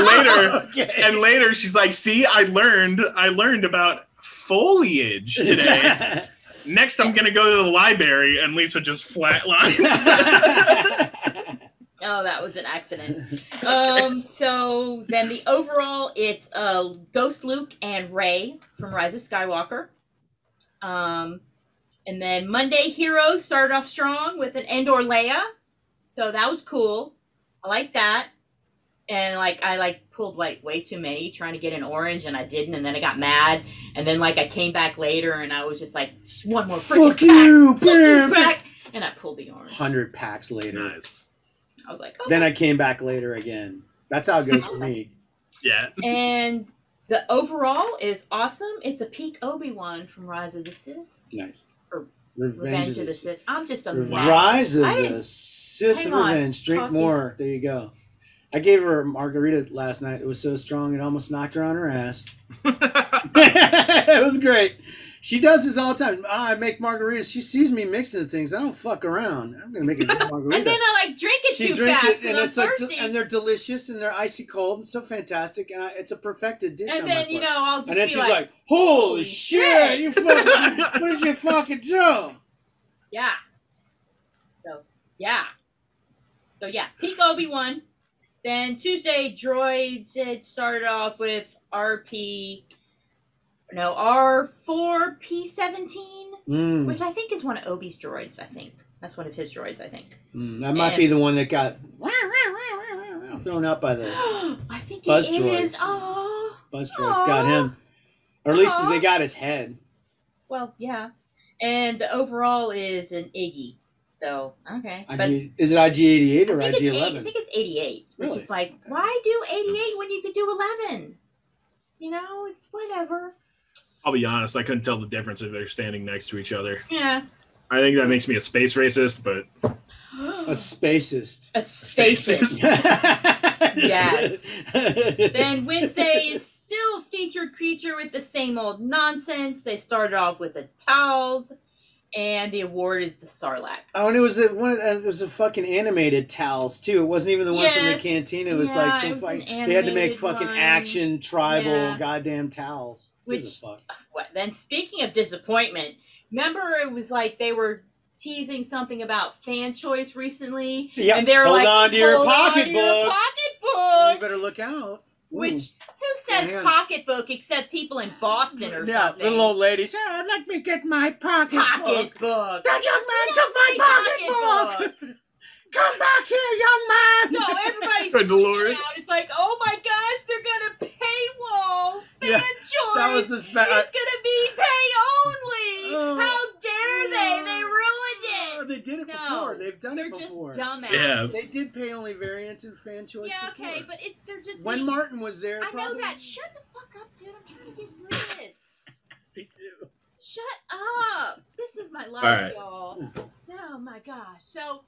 later, Okay. and later, she's like, "See, I learned about foliage today. Next, I'm gonna go to the library," and Lisa just flatlines. Oh, that was an accident. So then the overall, it's Ghost Luke and Rey from Rise of Skywalker. And then Monday Heroes started off strong with an Endor Leia. So that was cool. I like that. And I pulled way too many trying to get an orange and I didn't, and then I got mad. And then I came back later and I was just like, just one more freaking Fuck you, pack. And I pulled the orange. 100 packs later. Nice. I was like, okay. Then I came back later again. That's how it goes for me. Yeah. And the overall is awesome. It's a peak Obi-Wan from Rise of the Sith. Nice. Or Revenge of the Sith. I'm just a mad. Rise of I the didn't- Sith Hang on. Revenge. Drink Coffee. more. There you go. I gave her a margarita last night. It was so strong it almost knocked her on her ass. It was great. She does this all the time. I make margaritas. She sees me mixing things. I don't fuck around. I'm gonna make a good margarita. And then I drink it She too drinks fast it, and because I'm thirsty. and they're delicious, and they're icy cold, and so fantastic, and it's a perfected dish. And on then my part. I'll just And then be she's like, like, "Holy shit. shit! You fucking, what did you fucking do?" yeah. So yeah, peak Obi-Wan. Then Tuesday, droids. It started off with R4P17, which I think is one of Obi's droids. I think that's one of his droids. I think. That might be the one that got thrown out by the I think Buzz it is. droids. Oh. buzz droids. Got him, or at least Aw. they got his head. Well, yeah. And the overall is an Iggy. So, okay. But Is it IG88 or I think IG11? I think it's 88. Which Really? is like, why do 88 when you could do 11? It's whatever. I'll be honest, I couldn't tell the difference if they're standing next to each other. Yeah. I think that makes me a space racist, but A spacist. A spacist. Yes. Then Wednesday is still featured creature with the same old nonsense. They started off with a towels. And the award is the Sarlacc. Oh, and it was it was a fucking animated towels too. It wasn't even the one from the canteen. It was like some they had to make fucking action tribal goddamn towels. Which what? Then speaking of disappointment, remember it was like they were teasing something about fan choice recently. Yeah, and they were hold like, on to your pocketbook. You better look out. Which who says pocketbook except people in Boston or something? Yeah, little old ladies. Oh, let me get my pocketbook. That young man took my pocketbook. Come back here, young man. So everybody's Lord. out. It's like, oh my gosh, they're gonna paywall fan choice. That was this it's gonna be pay only. How dare they? They ruined it. They did it before. They've done it before. They're just dumbasses. Yeah. They did pay only variants in fan choice. Yeah, before. okay, but they're just when Martin was there. I know that. Shut the fuck up, dude. I'm trying to get through this. Me too. Shut up. This is my life, right. y'all. Oh my gosh. So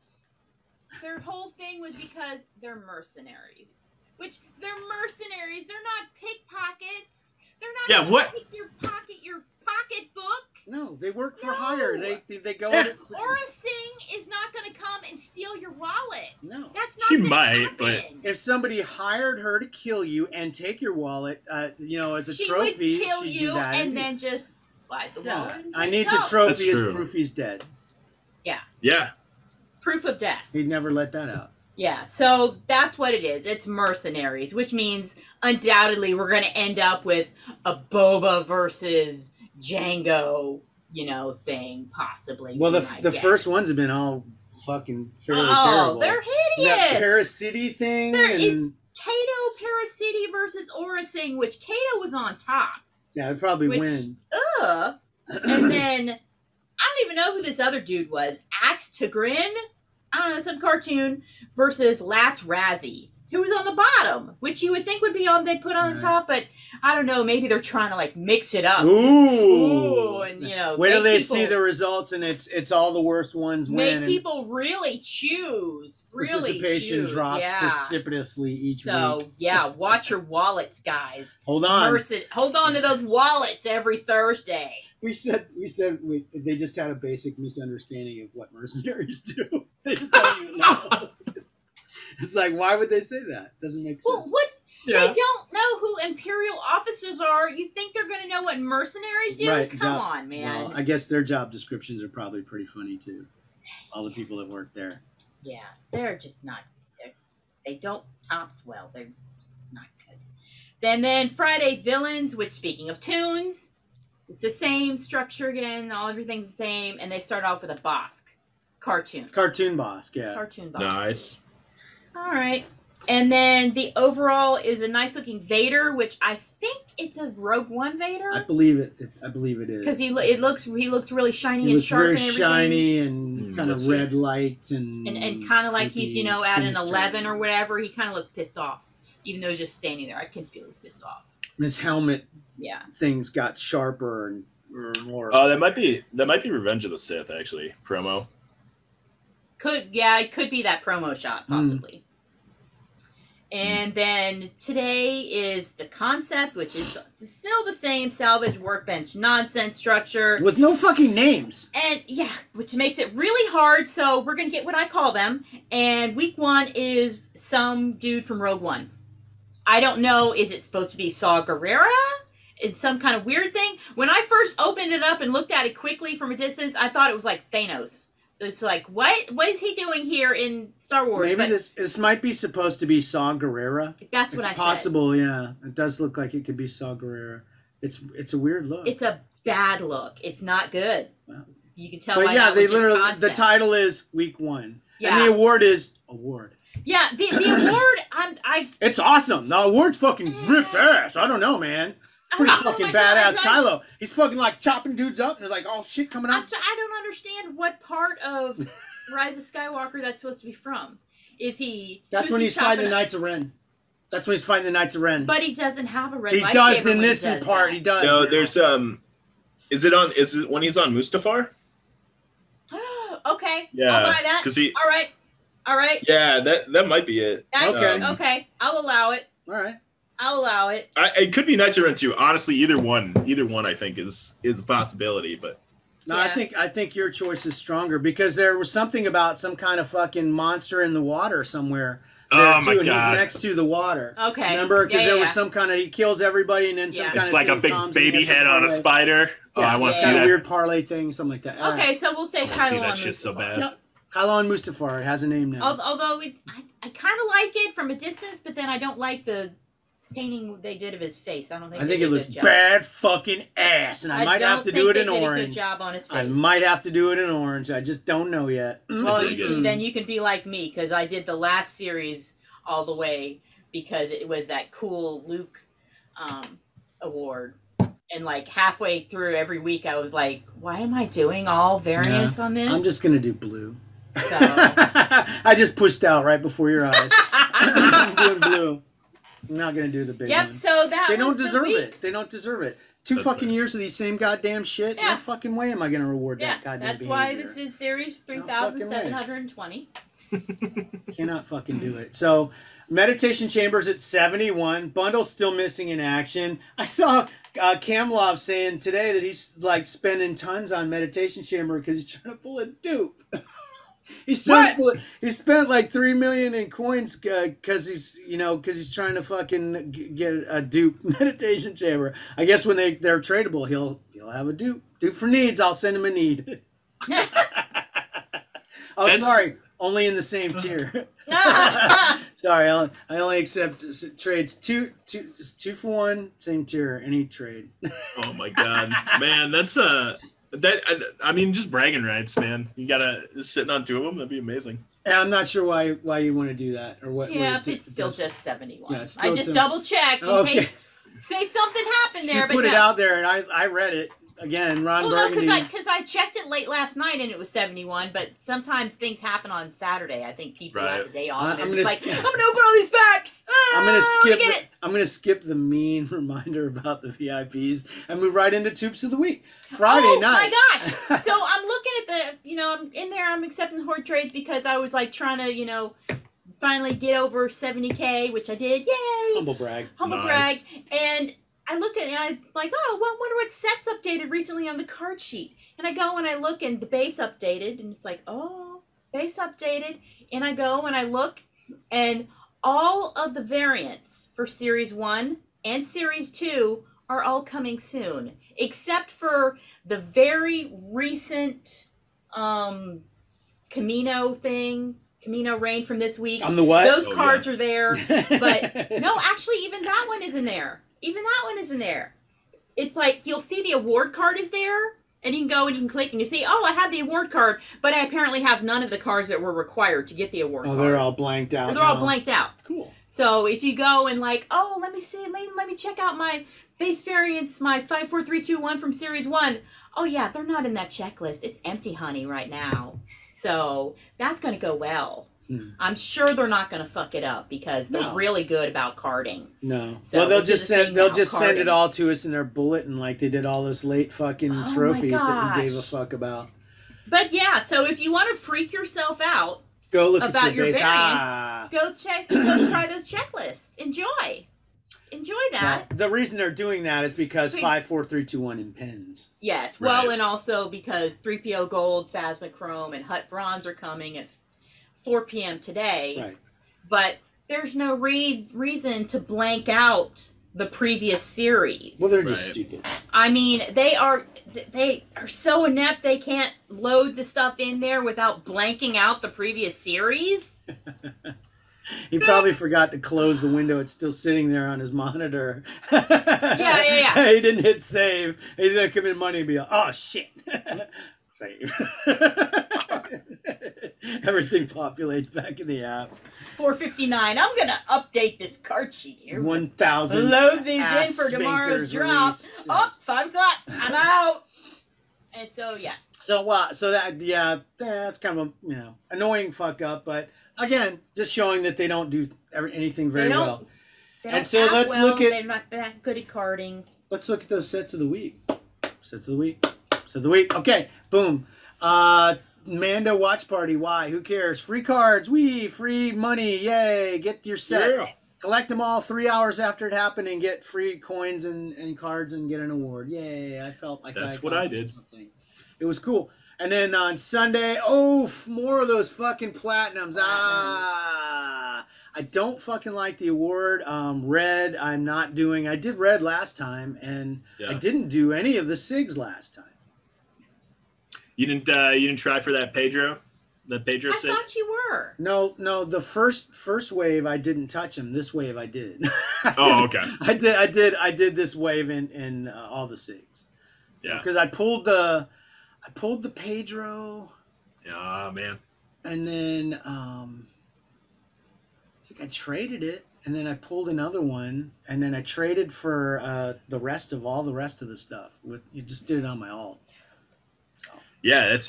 their whole thing was because they're mercenaries. Which they're mercenaries. They're not pickpockets. They're not gonna pick your pocketbook. No, they work for hire. They go. Aura Singh is not going to come and steal your wallet. No, that's not. She might, but if somebody hired her to kill you and take your wallet, as a she trophy, would kill she'd you do that and then just slide the wallet. And I need the trophy as proof he's dead. Yeah. Yeah. Proof of death. He'd never let that out. Yeah, so that's what it is. It's mercenaries, which means undoubtedly we're going to end up with a Boba versus Django, thing, possibly. Well, the first ones have been all fucking fairly terrible. They're hideous. That Paracity thing. It's Kato Paracity versus Aura Singh, which Kato was on top. Yeah, I'd probably win. And then, I don't even know who this other dude was. Axe Tigrin? I don't know, some cartoon versus Lats Razzie, who was on the bottom, which you would think would be they'd put on the top, but I don't know, maybe they're trying to mix it up. Ooh. And wait till they see the results and it's all the worst ones win. Make people really choose. Participation drops precipitously each week. So yeah, watch your wallets, guys. Hold on. Hold on to those wallets every Thursday. We said they just had a basic misunderstanding of what mercenaries do. They just don't even know. It's like, why would they say that? Doesn't make sense. Well, what? Yeah. They don't know who Imperial officers are. You think they're going to know what mercenaries do? Right, Come on, man. Well, I guess their job descriptions are probably pretty funny, too. All the people that work there. Yeah, they're just not... They don't tops well. They're just not good. Then Friday Villains, which, speaking of tunes, it's the same structure again. Everything's the same. And they start off with a Bosk cartoon. Cartoon Bosk, yeah. Cartoon Bosk. Nice. All right. And then the overall is a nice looking Vader, which I think it's a Rogue One Vader. I believe it is. Because he looks really shiny and sharp and everything. Very shiny and kind of red light and kind of like he's at an sinister. 11 or whatever. He kind of looks pissed off, even though he's just standing there. I can feel he's pissed off. His helmet, things got sharper and more. Oh, that might be Revenge of the Sith actually promo. It could be that promo shot possibly. And then today is the concept, which is still the same salvage workbench nonsense structure. With no fucking names. And which makes it really hard, so we're going to get what I call them. And week 1 is some dude from Rogue One. I don't know, is it supposed to be Saw Gerrera? Is some kind of weird thing? When I first opened it up and looked at it quickly from a distance, I thought it was like Thanos. So it's like, what is he doing here in Star Wars? Maybe this might be supposed to be Saw Gerrera. That's what I said. It's possible, yeah. It does look like it could be Saw Gerrera. It's a weird look. It's a bad look. It's not good. Wow. You can tell. But by they literally the title is Week 1, and the award is award. Yeah, the award. It's awesome. The award fucking rips ass. I don't know, man. Pretty fucking badass Kylo. He's fucking like chopping dudes up and there's like all shit coming out. I don't understand what part of Rise of Skywalker that's supposed to be from. Is he... That's when he's fighting the Knights of Ren. That's when he's fighting the Knights of Ren. But he doesn't have a red lightsaber. He does in this part. He does. No, there's is it when he's on Mustafar? Okay. Yeah. I'll buy that. All right. Yeah, that might be it. Okay. I'll allow it. All right. I'll allow it. It could be Knights of Ren too. Honestly, either one I think is a possibility. But No, Yeah. I think your choice is stronger because there was something about some kind of fucking monster in the water somewhere. Oh my and God. he's next to the water. Okay. Remember? Because Yeah, there was yeah. some kind of he kills everybody and then some Yeah. kind It's of like a thing big comes and he baby has to head on a parlay. spider. Oh, Yeah, I want to some see that. weird parlay thing, something like that. Okay, so we'll say I want to see Kylo that on shit so Mustafar. bad. Yep. Kylo Mustafar. It has a name now. Although I kind of like it from a distance, but then I don't like the painting they did of his face. I don't think. I think they it did a looks good job. bad fucking ass, and I might have to do it in They did a good orange. job on his face. I might have to do it in orange. I just don't know yet. Well, Very you good. see, then you can be like me because I did the last series all the way because it was that cool Luke award. And like halfway through every week, I was like, "Why am I doing all variants on this?" I'm just gonna do blue. So I just pushed out right before your eyes. I'm doing blue. I'm not gonna do the big yep. one. So that They was don't the deserve week. it. They don't deserve it. Two That's fucking fair. years of these same goddamn shit. Yeah. No fucking way am I gonna reward Yeah, that goddamn that's behavior. why this is series No fucking way. 3720. Cannot fucking do it. So, Meditation Chambers at 71. Bundle's still missing in action. I saw Kamlov saying today that he's like spending tons on Meditation Chamber because he's trying to pull a dupe. He spent like 3 million in coins because he's trying to fucking get a dupe Meditation Chamber. I guess when they're tradable, he'll have a dupe for needs. I'll send him a need. Oh, That's- sorry, only in the same tier. Sorry, I only accept trades two for one, same tier, any trade. Oh my God, man, that's I mean, just bragging rights, man. You gotta sitting on two of them. That'd be amazing. And I'm not sure why you want to do that or what. Yeah, what it's still just 71. Yeah, it's still I just 70. double checked in Okay. case say something happened She there. put but it no. out there, and I read it again. Ron Well, no, Burgundy. because I checked it late last night and it was 71. But sometimes things happen on Saturday. I think people Right. have the day off. I'm And gonna they're just like, skip- I'm gonna open all these packs. I'm gonna I skip. get it. I'm gonna skip the mean reminder about the VIPs and move right into Tubes of the Week. Friday night. Oh my gosh! So I'm looking at I'm in there. I'm accepting Horde trades because I was like trying to, finally get over 70K, which I did. Yay! Humble brag. Humble Nice. brag. And I look at it and I'm like, oh, well, I wonder what sets updated recently on the card sheet. And I go and I look and the base updated and it's like, oh, base updated. And I go and I look and all of the variants for Series 1 and Series 2 are all coming soon. Except for the very recent Camino Rain from this week. I'm the what? Those Oh, cards yeah. are there. But no, actually, even that one isn't there. It's like you'll see the award card is there, and you can go and you can click and you see, oh, I have the award card, but I apparently have none of the cards that were required to get the award Oh, card. they're all blanked out. They're all now. blanked out. Cool. So if you go and like, oh, let me see, let me check out my base variants, my 54321 from Series 1. Oh yeah, they're not in that checklist. It's empty, honey, right now. So that's going to go well. I'm sure they're not going to fuck it up because they're No. really good about carding. No. So well, they'll which is just the send thing they'll now, just send carding. it all to us in their bulletin like they did all those late fucking Oh my trophies that we gave a gosh. fuck about. But yeah, so if you want to freak yourself out, Go look About at your your base. variants. go try those checklists. Enjoy that. Well, the reason they're doing that is because Wait. 5, 4, 3, 2, 1 impends. Yes, well, Right. and also because 3PO Gold, Phasma Chrome, and Hut Bronze are coming at 4 p.m. today. Right. But there's no reason to blank out the previous series. Well, they're just Right. stupid. I mean, they are so inept they can't load the stuff in there without blanking out the previous series. He probably forgot to close the window. It's still sitting there on his monitor. Yeah. He didn't hit save. He's going to come in money and be like, oh, shit. Save. Everything populates back in the app. 459. I'm gonna update this card sheet here. 1,000. Load these in ass for tomorrow's sphincters drop. release. Oh, 5 o'clock. I'm out. And so yeah. So that's kind of a annoying fuck up, but again, just showing that they don't do anything very They don't- well. They And don't so act let's well, look at- They're not that good at carding. Let's look at those sets of the week. Sets of the week. Sets of the week. Okay, boom. Mando Watch Party. Why? Who cares? Free cards. Free money. Yay. Get your set. Yeah. Collect them all 3 hours after it happened and get free coins and cards and get an award. Yay. I felt like That's what I did. something. It was cool. And then on Sunday, more of those fucking platinums. I don't fucking like the award. Red, I'm not doing. I did red last time, and I didn't do any of the SIGs last time. You didn't try for that Pedro? The Pedro SIG? I thought you were. No. The first wave I didn't touch him. This wave I did. Okay. I did this wave in all the SIGs. Yeah. Because I pulled the Pedro. Yeah, man. And then I think I traded it, and then I pulled another one, and then I traded for the rest of the stuff. You just did it on my alt. So. Yeah, it's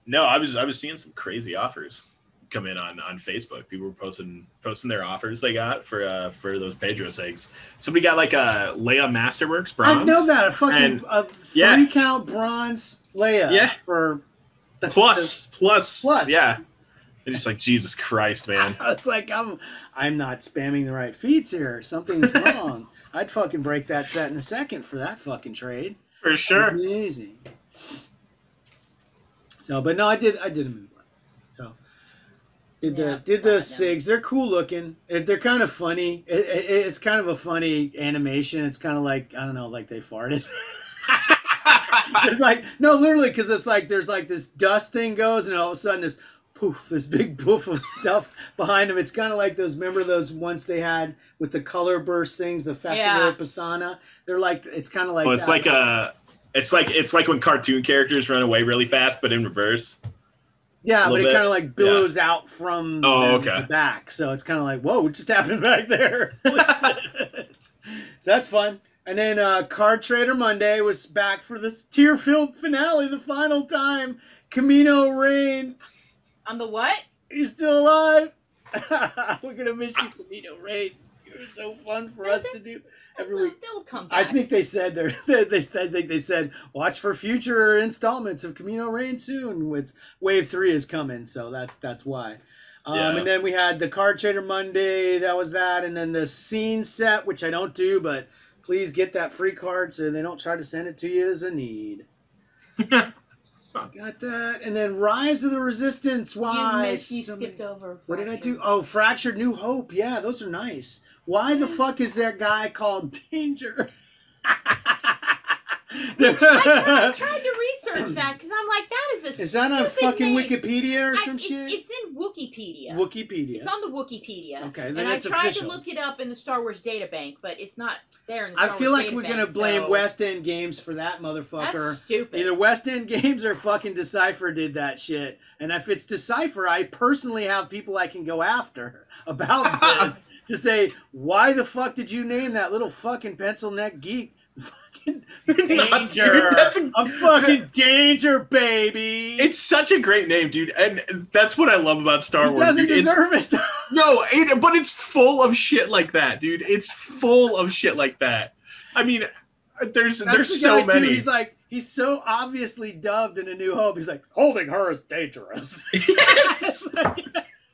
no. I was seeing some crazy offers come in on Facebook. People were posting their offers they got for those Pedro SIGs. Somebody got like a Leia Masterworks bronze. I know that a fucking 3-count bronze Leia. Yeah. For the plus. Yeah. It's just like, Jesus Christ, man. It's like I'm not spamming the right feeds here. Something's wrong. I'd fucking break that set in a second for that fucking trade. For sure. Amazing. So, but no, I did a move. So did the SIGs. They're cool looking. They're kind of funny. It's kind of a funny animation. It's kind of like, I don't know, like they farted. It's like, no, literally, because it's like there's like this dust thing goes, and all of a sudden this poof, this big poof of stuff behind them. It's kind of like remember those ones they had with the color burst things, the Festival of Pisana. They're like, it's kind of like. Oh, it's that. It's like when cartoon characters run away really fast, but in reverse. Yeah, but it kind of like billows out from the back, so it's kind of like, whoa, what just happened back there? So that's fun. And then Card Trader Monday was back for this tear-filled finale, the final time. Camino Rain. On the what? You're still alive. We're gonna miss you, Camino Rain. You were so fun for us to do every week. They'll come back. I think they said they said watch for future installments of Camino Rain soon. With Wave 3 is coming, so that's why. And then we had the Card Trader Monday. That was that, and then the scene set, which I don't do, but please get that free card so they don't try to send it to you as a need. Got that. And then Rise of the Resistance. Why? You skipped over. What did I do? Oh, Fractured New Hope. Yeah, those are nice. Why the fuck is there a guy called Danger? I tried to research that because I'm like, that is a Is that on fucking name. Wikipedia or some shit? It's in Wikipedia. Wikipedia. It's on the Wikipedia. Okay, then and I it's tried official. to look it up in the Star Wars databank, but it's not there in the Star Wars I feel like databank, we're going to blame West End Games for that motherfucker. That's stupid. Either West End Games or fucking Decipher did that shit. And if it's Decipher, I personally have people I can go after about this to say, why the fuck did you name that little fucking pencil neck geek? Danger. A fucking Danger, baby. It's such a great name, dude, and that's what I love about Star Wars. He doesn't dude. deserve it. No, but it's full of shit like that, dude. It's full of shit like that. I mean, there's so many. Too. He's like, he's so obviously dubbed in A New Hope. He's like, holding her is dangerous. Yes.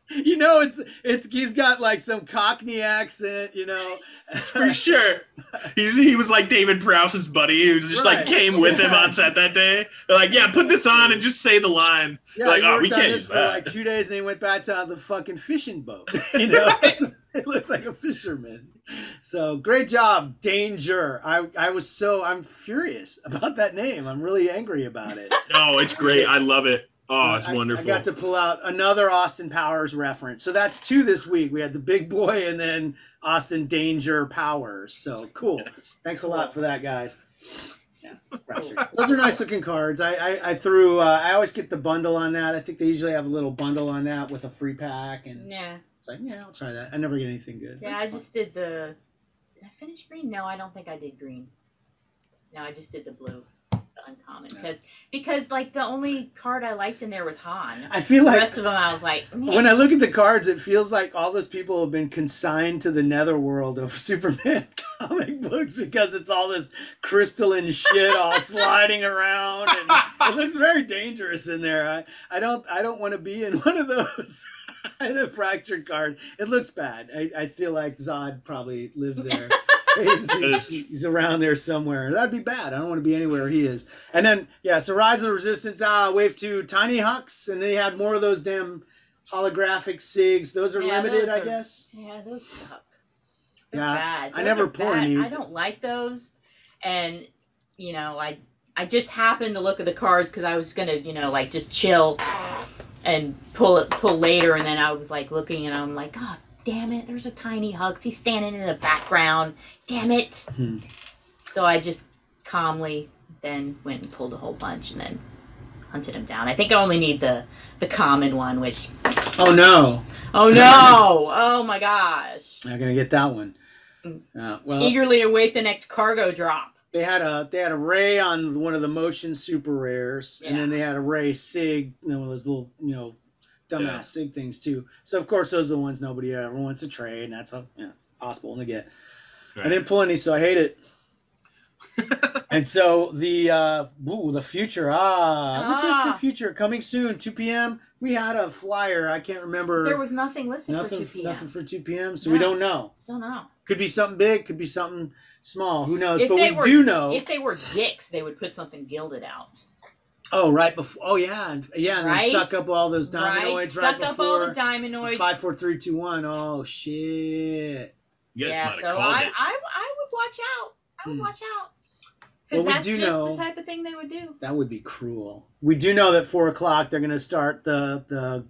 You know, it's he's got like some Cockney accent, you know. For sure. He was like David Prowse's buddy who just like came with him on set that day. They're like, yeah, put this on and just say the line. Yeah, like, oh, we can't use for that. like 2 days, and he went back to the fucking fishing boat. You know, it looks like a fisherman. So great job, Danger. I'm furious about that name. I'm really angry about it. No, it's great. I love it. Oh, it's wonderful. I got to pull out another Austin Powers reference. So that's 2 this week. We had the big boy and then Austin Danger Powers. So cool. Yes. Thanks a lot for that, guys. Yeah, those are nice looking cards. I threw. I always get the bundle on that. I think they usually have a little bundle on that with a free pack. And Yeah. it's like, yeah, I'll try that. I never get anything good. Yeah, I just did the. Did I finish green? No, I don't think I did green. No, I just did the blue. Uncommon because like the only card I liked in there was Han. I feel like the rest of them I was like, when I look at the cards, it feels like all those people have been consigned to the netherworld of Superman comic books because it's all this crystalline shit all sliding around, and it looks very dangerous in there. I don't want to be in one of those. In a fractured card, it looks bad. I feel like Zod probably lives there. He's around there somewhere. That'd be bad. I don't want to be anywhere he is. And then, yeah, so Rise of the Resistance, Wave 2, Tiny Hucks, and they had more of those damn holographic SIGs. Those are limited, I guess. Yeah, those suck. Yeah, bad. I never pull any. I don't like those. And, you know, I just happened to look at the cards because I was going to, you know, like just chill and pull later. And then I was like looking and I'm like, God damn it, there's a Tiny Hucks. He's standing in the background. Damn it. So I just calmly then went and pulled a whole bunch and then hunted him down. I think I only need the common one, which... Oh, no. Oh, no. Oh, my gosh. Not going to get that one. Well, eagerly await the next cargo drop. They had a Ray on one of the motion super rares, and then they had a Ray SIG, you know, one of those little, you know, dumbass SIG things too. So of course those are the ones nobody ever wants to trade, and that's it's possible to get. Right. I didn't pull any, so I hate it. And so the future, look at this, the future coming soon, 2 p.m. We had a flyer. I can't remember. There was nothing listed for 2 p.m. Nothing for 2 p.m. So we don't know. Don't know. Could be something big. Could be something small. Who knows? But we do know. If they were dicks, they would put something gilded out. Oh, right before. Oh, yeah. And then suck up all those diamondoids suck up all the diamondoids. 5, 4, 3, 2, 1. Oh, shit. Yeah, so I would watch out. I would watch out. Because that's just the type of thing they would do. That would be cruel. We do know that 4 o'clock they're going to start the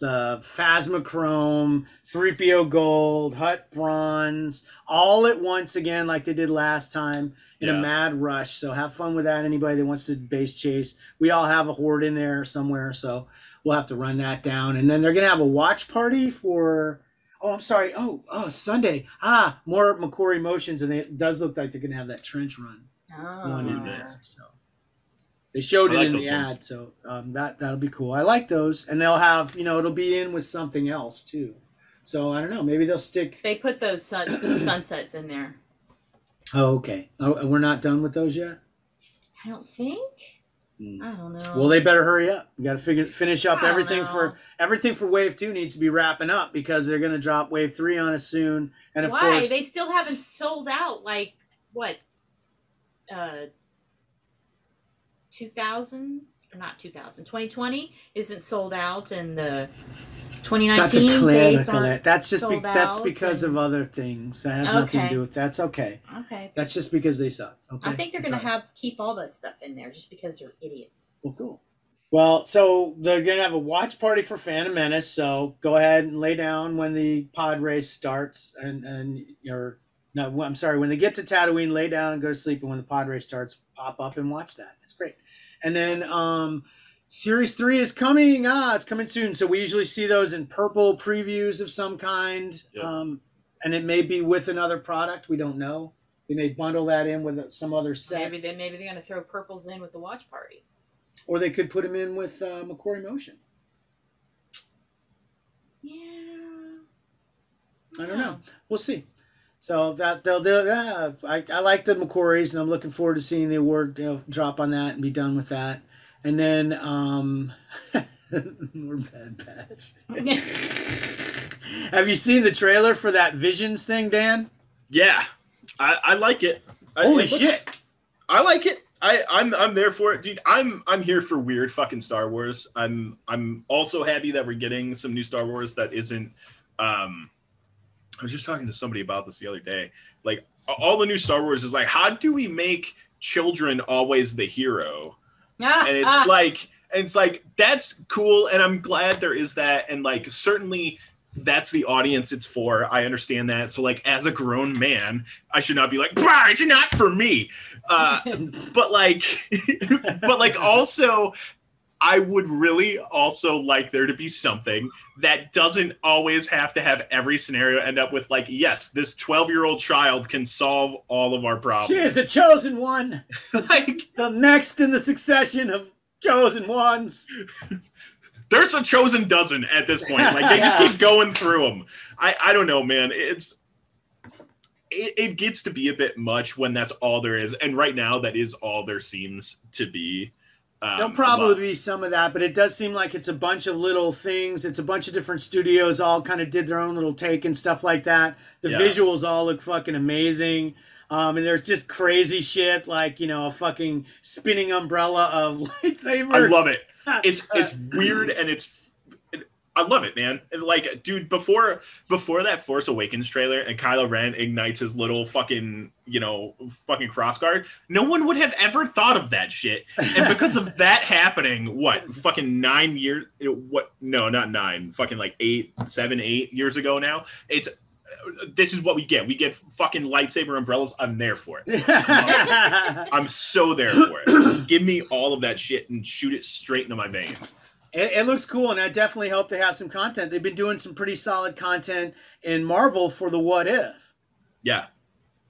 Phasmochrome, 3PO Gold, Hut Bronze, all at once again like they did last time in a mad rush. So have fun with that. Anybody that wants to base chase. We all have a horde in there somewhere, so we'll have to run that down. And then they're going to have a watch party for... Oh, I'm sorry. Oh, Sunday. More McCory Motions, and it does look like they're going to have that trench run. One in there. So they showed it in the ad, so that'll be cool. I like those, and they'll have, you know, it'll be in with something else too. So I don't know. Maybe they'll stick. They put those sunsets in there. Oh, okay. Oh, we're not done with those yet? I don't think. I don't know. Well, they better hurry up. We got to finish up everything for Wave 2 needs to be wrapping up because they're going to drop Wave 3 on us soon. And of course, they still haven't sold out. Like what? 2000 or not 2000? 2020 isn't sold out, and the 2019 that's a clinical. That's out because of other things. That has nothing to do with. That's okay. Okay. That's just because they suck. Okay. I think they're going to keep all that stuff in there just because they're idiots. Well, cool. Well, so they're going to have a watch party for Phantom Menace. So go ahead and lay down when the pod race starts, when they get to Tatooine, lay down and go to sleep, and when the pod race starts, pop up and watch that. It's great. And then Series 3 is coming. It's coming soon. So we usually see those in purple previews of some kind. Yep. And it may be with another product. We don't know. We may bundle that in with some other set. Maybe they're going to throw purples in with the watch party. Or they could put them in with McCory Motion. Yeah. I don't know. We'll see. So that they'll do. I like the McCories, and I'm looking forward to seeing the award drop on that and be done with that. And then more Bad Batch. Have you seen the trailer for that Visions thing, Dan? Yeah, I like it. Holy shit! I like it. I'm there for it, dude. I'm here for weird fucking Star Wars. I'm also happy that we're getting some new Star Wars that isn't. I was just talking to somebody about this the other day. Like, all the new Star Wars is like, how do we make children always the hero? And it's like, that's cool. And I'm glad there is that. And like, certainly that's the audience it's for. I understand that. So like, as a grown man, I should not be like, it's not for me. But also, I would really also like there to be something that doesn't always have to have every scenario end up with like, yes, this 12-year-old child can solve all of our problems. She is the chosen one. Like the next in the succession of chosen ones. There's a chosen dozen at this point. Like they just keep going through them. I don't know, man. It gets to be a bit much when that's all there is. And right now that is all there seems to be. There'll probably be some of that, but it does seem like it's a bunch of little things. It's a bunch of different studios all kind of did their own little take and stuff like that. The visuals all look fucking amazing. And there's just crazy shit like, a fucking spinning umbrella of lightsabers. I love it. It's weird and I love it, man. And like, dude, before that Force Awakens trailer and Kylo Ren ignites his little fucking crossguard, no one would have ever thought of that shit. And because of that happening, fucking 9 years? No, not 9. Fucking like 7, 8 years ago now. This is what we get. We get fucking lightsaber umbrellas. I'm there for it. I'm so there for it. Give me all of that shit and shoot it straight into my veins. It looks cool, and that definitely helped to have some content. They've been doing some pretty solid content in Marvel for the What If. Yeah.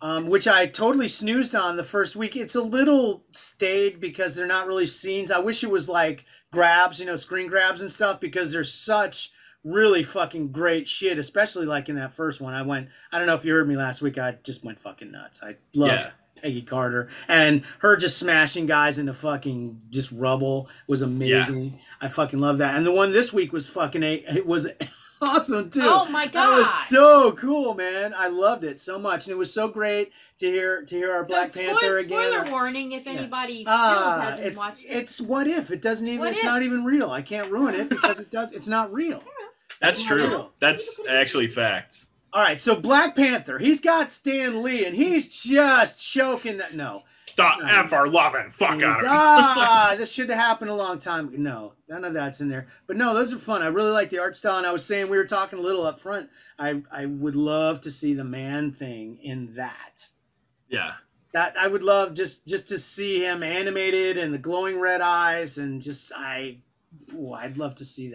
Which I totally snoozed on the first week. It's a little staid because they're not really scenes. I wish it was like grabs, screen grabs and stuff, because there's such really fucking great shit, especially like in that first one. I don't know if you heard me last week, I just went fucking nuts. I love Peggy Carter, and her just smashing guys into fucking just rubble was amazing. Yeah. I fucking love that. And the one this week was it was awesome too. Oh my god, that was so cool, man. I loved it so much, and it was so great to hear our Black Panther again. Spoiler warning if anybody still hasn't watched it. It's What If. It doesn't even. It's not even real. I can't ruin it because it's not real. That's true. That's actually facts. All right, so Black Panther, he's got Stan Lee, and he's just choking that. No. The ever-loving fuck out of me. This should have happened a long time ago. No, none of that's in there. But no, those are fun. I really like the art style, and I was saying, we were talking a little up front, I would love to see the Man Thing in that. Yeah. That I would love just to see him animated and the glowing red eyes, and I'd love to see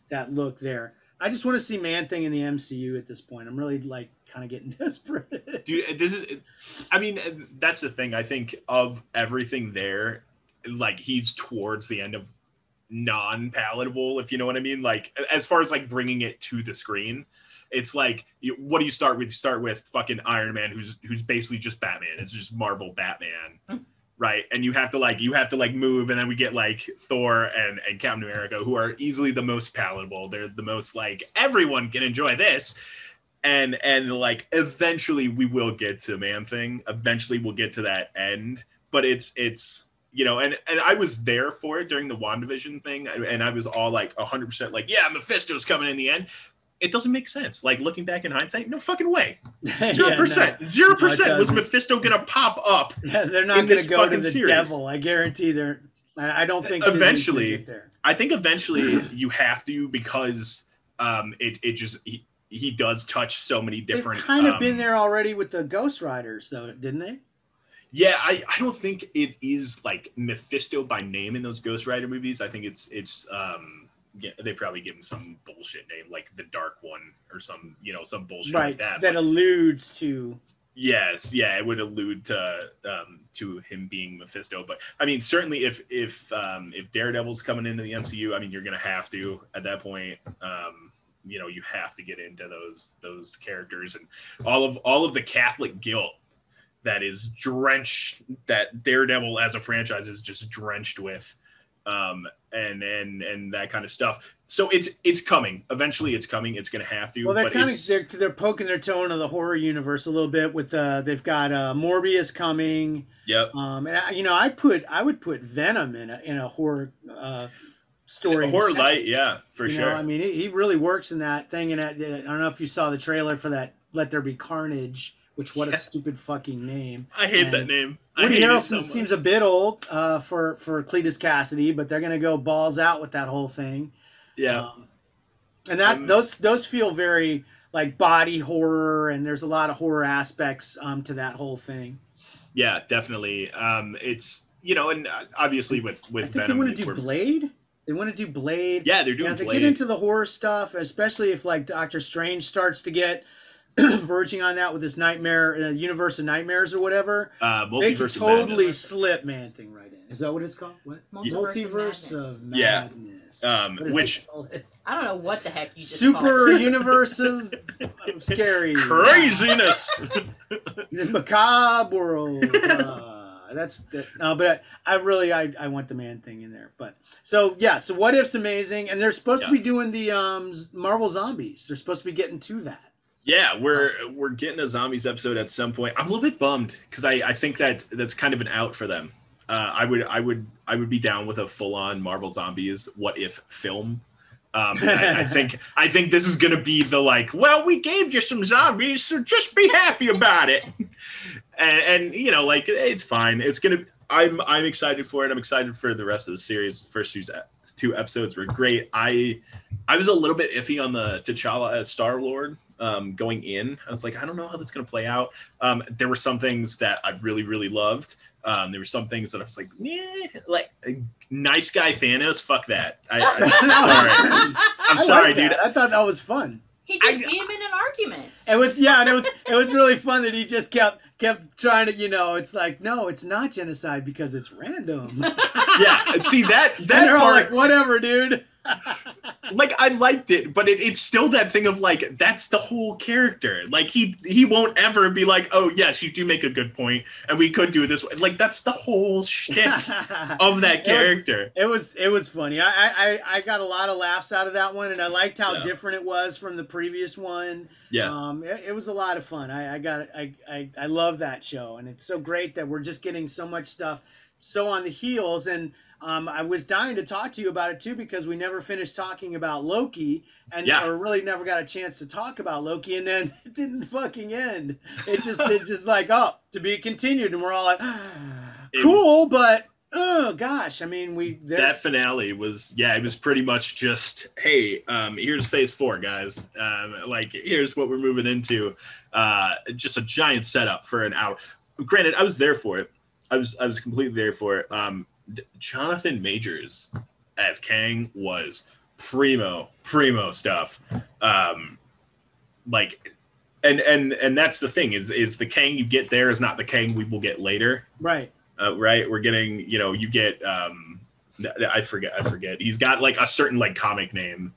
that look there. I just want to see Man Thing in the MCU at this point. I'm really kind of getting desperate. Dude, that's the thing. I think of everything there, like he's towards the end of non-palatable, if you know what I mean. Like as far as like bringing it to the screen, it's like, what do you start with? You start with fucking Iron Man, who's basically just Batman. It's just Marvel Batman. Right, and you have to move, and then we get like Thor and Captain America, who are easily the most palatable. They're the most like everyone can enjoy this, and like eventually we will get to Man Thing. Eventually we'll get to that end, but it's and I was there for it during the WandaVision thing, and I was all like 100% like, yeah, Mephisto's coming in the end. It doesn't make sense. Like looking back in hindsight, no fucking way. 0%. 0% was Mephisto gonna pop up. Yeah, they're not gonna go to the devil. I guarantee they're. I don't think eventually. There. I think eventually you have to, because he does touch so many different. They've kind of been there already with the Ghost Riders, though, didn't they? Yeah, I don't think it is like Mephisto by name in those Ghost Rider movies. I think it's yeah, they probably give him some bullshit name like the Dark One or some bullshit like that. That alludes to. Yes, yeah, it would allude to him being Mephisto. But I mean, certainly if Daredevil's coming into the MCU, I mean, you're gonna have to at that point. You have to get into those characters and all of the Catholic guilt that is drenched, that Daredevil as a franchise is just drenched with. And that kind of stuff. So it's coming. Eventually, it's coming. It's going to have to. Well, they're poking their toe into the horror universe a little bit with they've got Morbius coming. Yep. And I would put Venom in a horror story. A horror light, yeah, for sure. I mean, he really works in that thing. And I don't know if you saw the trailer for that Let There Be Carnage. Which, what a stupid fucking name. I hate that name. Woody Harrelson seems a bit old for Cletus Cassidy, but they're going to go balls out with that whole thing. Yeah. And those feel very like body horror, and there's a lot of horror aspects to that whole thing. Yeah, definitely. It's, and obviously with I think Venom. they want to do Blade. They want to do Blade. Yeah, they're doing Blade. Blade. They get into the horror stuff, especially if like Doctor Strange starts to get verging on that with this nightmare, universe of nightmares or whatever. They could totally slip Man Thing right in. Is that what it's called? What? Multiverse of Madness. Yeah. Which I don't know what the heck you just Super universe of scary craziness. The macabre world. no, but I really want the man thing in there. But so yeah, so What If's amazing, and they're supposed to be doing the Marvel Zombies. They're supposed to be getting to that. Yeah, we're getting a zombies episode at some point. I'm a little bit bummed because I think that's kind of an out for them. I would be down with a full on Marvel Zombies What If film. I think this is gonna be the like, well, we gave you some zombies, so just be happy about it. And you know, like, it's fine. It's gonna. I'm excited for it. I'm excited for the rest of the series. The first two episodes were great. I was a little bit iffy on the T'Challa as Star-Lord going in. I was like, I don't know how that's gonna play out. There were some things that I really loved. There were some things that I was like, like nice guy Thanos. Fuck that. I'm sorry, dude. I thought that was fun. He just beat him in an argument. It was it was really fun that he just kept trying to, it's like, no, it's not genocide because it's random. Yeah, see that and they're all like, whatever, dude. Like, I liked it, but it's still that thing of like, that's the whole character. Like, he won't ever be like, oh yes, you do make a good point, and we could do it this way. Like, that's the whole shtick of that character. It was funny. I got a lot of laughs out of that one, and I liked how different it was from the previous one. Yeah. It was a lot of fun. I love that show, and it's so great that we're just getting so much stuff so on the heels. And I was dying to talk to you about it too, because we never finished talking about Loki, or really never got a chance to talk about Loki, and then it didn't fucking end. It just like, oh, to be continued, and we're all like, cool, but oh gosh, I mean, that finale was, it was pretty much just, hey, here's phase 4, guys. Like, here's what we're moving into. Just a giant setup for an hour. Granted, I was there for it. I was completely there for it. Jonathan Majors as Kang was primo stuff. Like, and that's the thing is the Kang you get there is not the Kang we will get later. Right. Right. We're getting, you get, I forget. He's got like a certain like comic name,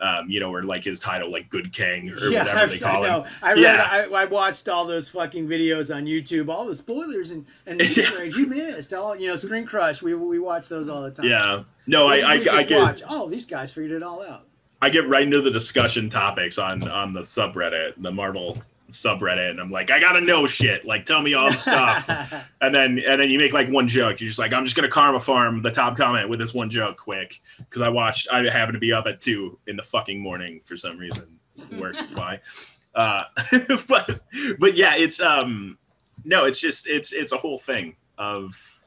or like his title, like Good Kang or whatever they call him. I watched all those fucking videos on YouTube, all the spoilers and Easter eggs you missed, all, Screen Crush. We watch those all the time. Yeah. No, I watch. Oh, these guys figured it all out. I get right into the discussion topics on the subreddit, the Marvel subreddit, and I'm like, I gotta know shit. Like, tell me all the stuff. and then you make like one joke. You're just like, I'm just gonna karma farm the top comment with this one joke quick because I happen to be up at 2 in the fucking morning for some reason. Work is why. But yeah, it's no, it's just it's a whole thing of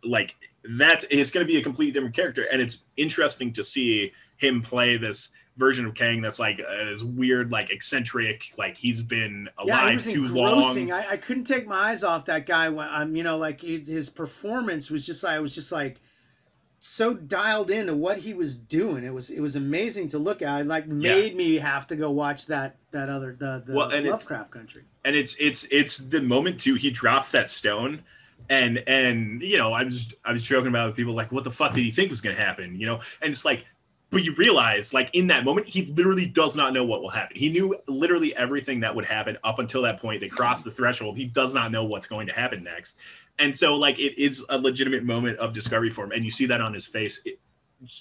like it's gonna be a completely different character, and it's interesting to see him play this version of Kang that's like this weird, like eccentric, like he's been alive too long. I couldn't take my eyes off that guy when like his performance was just, I was just like so dialed into what he was doing. It was amazing to look at. It like made me have to go watch that other the Lovecraft Country. And it's the moment too he drops that stone. And I was joking about it, people like, what the fuck did he think was gonna happen? And it's like, but you realize, like, in that moment, he literally does not know what will happen. He knew literally everything that would happen up until that point. They crossed the threshold. He does not know what's going to happen next. And so, like, it is a legitimate moment of discovery for him. And you see that on his face.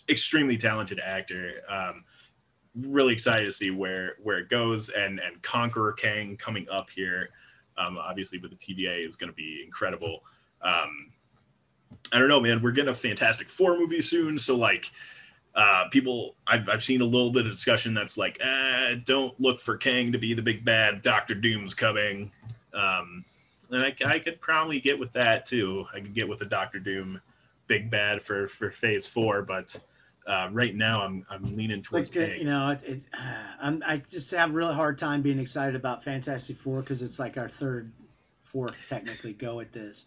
Extremely talented actor. Really excited to see where it goes. And Conqueror Kang coming up here, obviously, with the TVA is going to be incredible. I don't know, man. We're getting a Fantastic Four movie soon. So, like, people, I've seen a little bit of discussion that's like, don't look for Kang to be the big bad. Dr. Doom's coming. And I could probably get with that too. I could get with the Dr. Doom big bad for phase 4, but right now I'm leaning towards Kang. I just have a really hard time being excited about Fantastic Four because it's like our fourth technically go at this.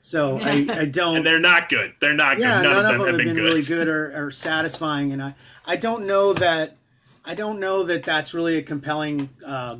So I don't. And they're not good. They're not good. None of them have been good. Really good or satisfying. And I don't know that that's really a compelling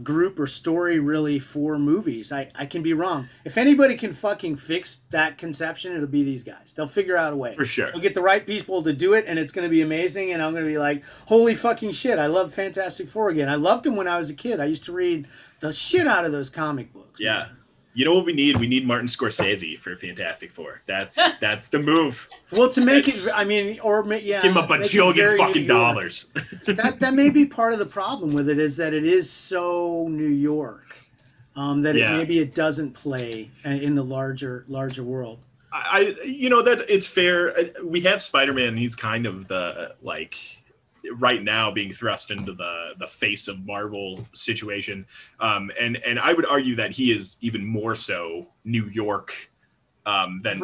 group or story really for movies. I can be wrong. If anybody can fucking fix that conception, it'll be these guys. They'll figure out a way. For sure. They'll get the right people to do it, and it's going to be amazing. And I'm going to be like, holy fucking shit! I love Fantastic Four again. I loved them when I was a kid. I used to read the shit out of those comic books. Yeah. Man. You know what we need? We need Martin Scorsese for Fantastic Four. That's the move. Well, to make it, I mean, yeah, give him a bajillion fucking dollars. that may be part of the problem with it, is that it is so New York, that maybe it doesn't play in the larger world. It's fair. We have Spider-Man. He's kind of the right now being thrust into the face of Marvel situation, and I would argue that he is even more so New York than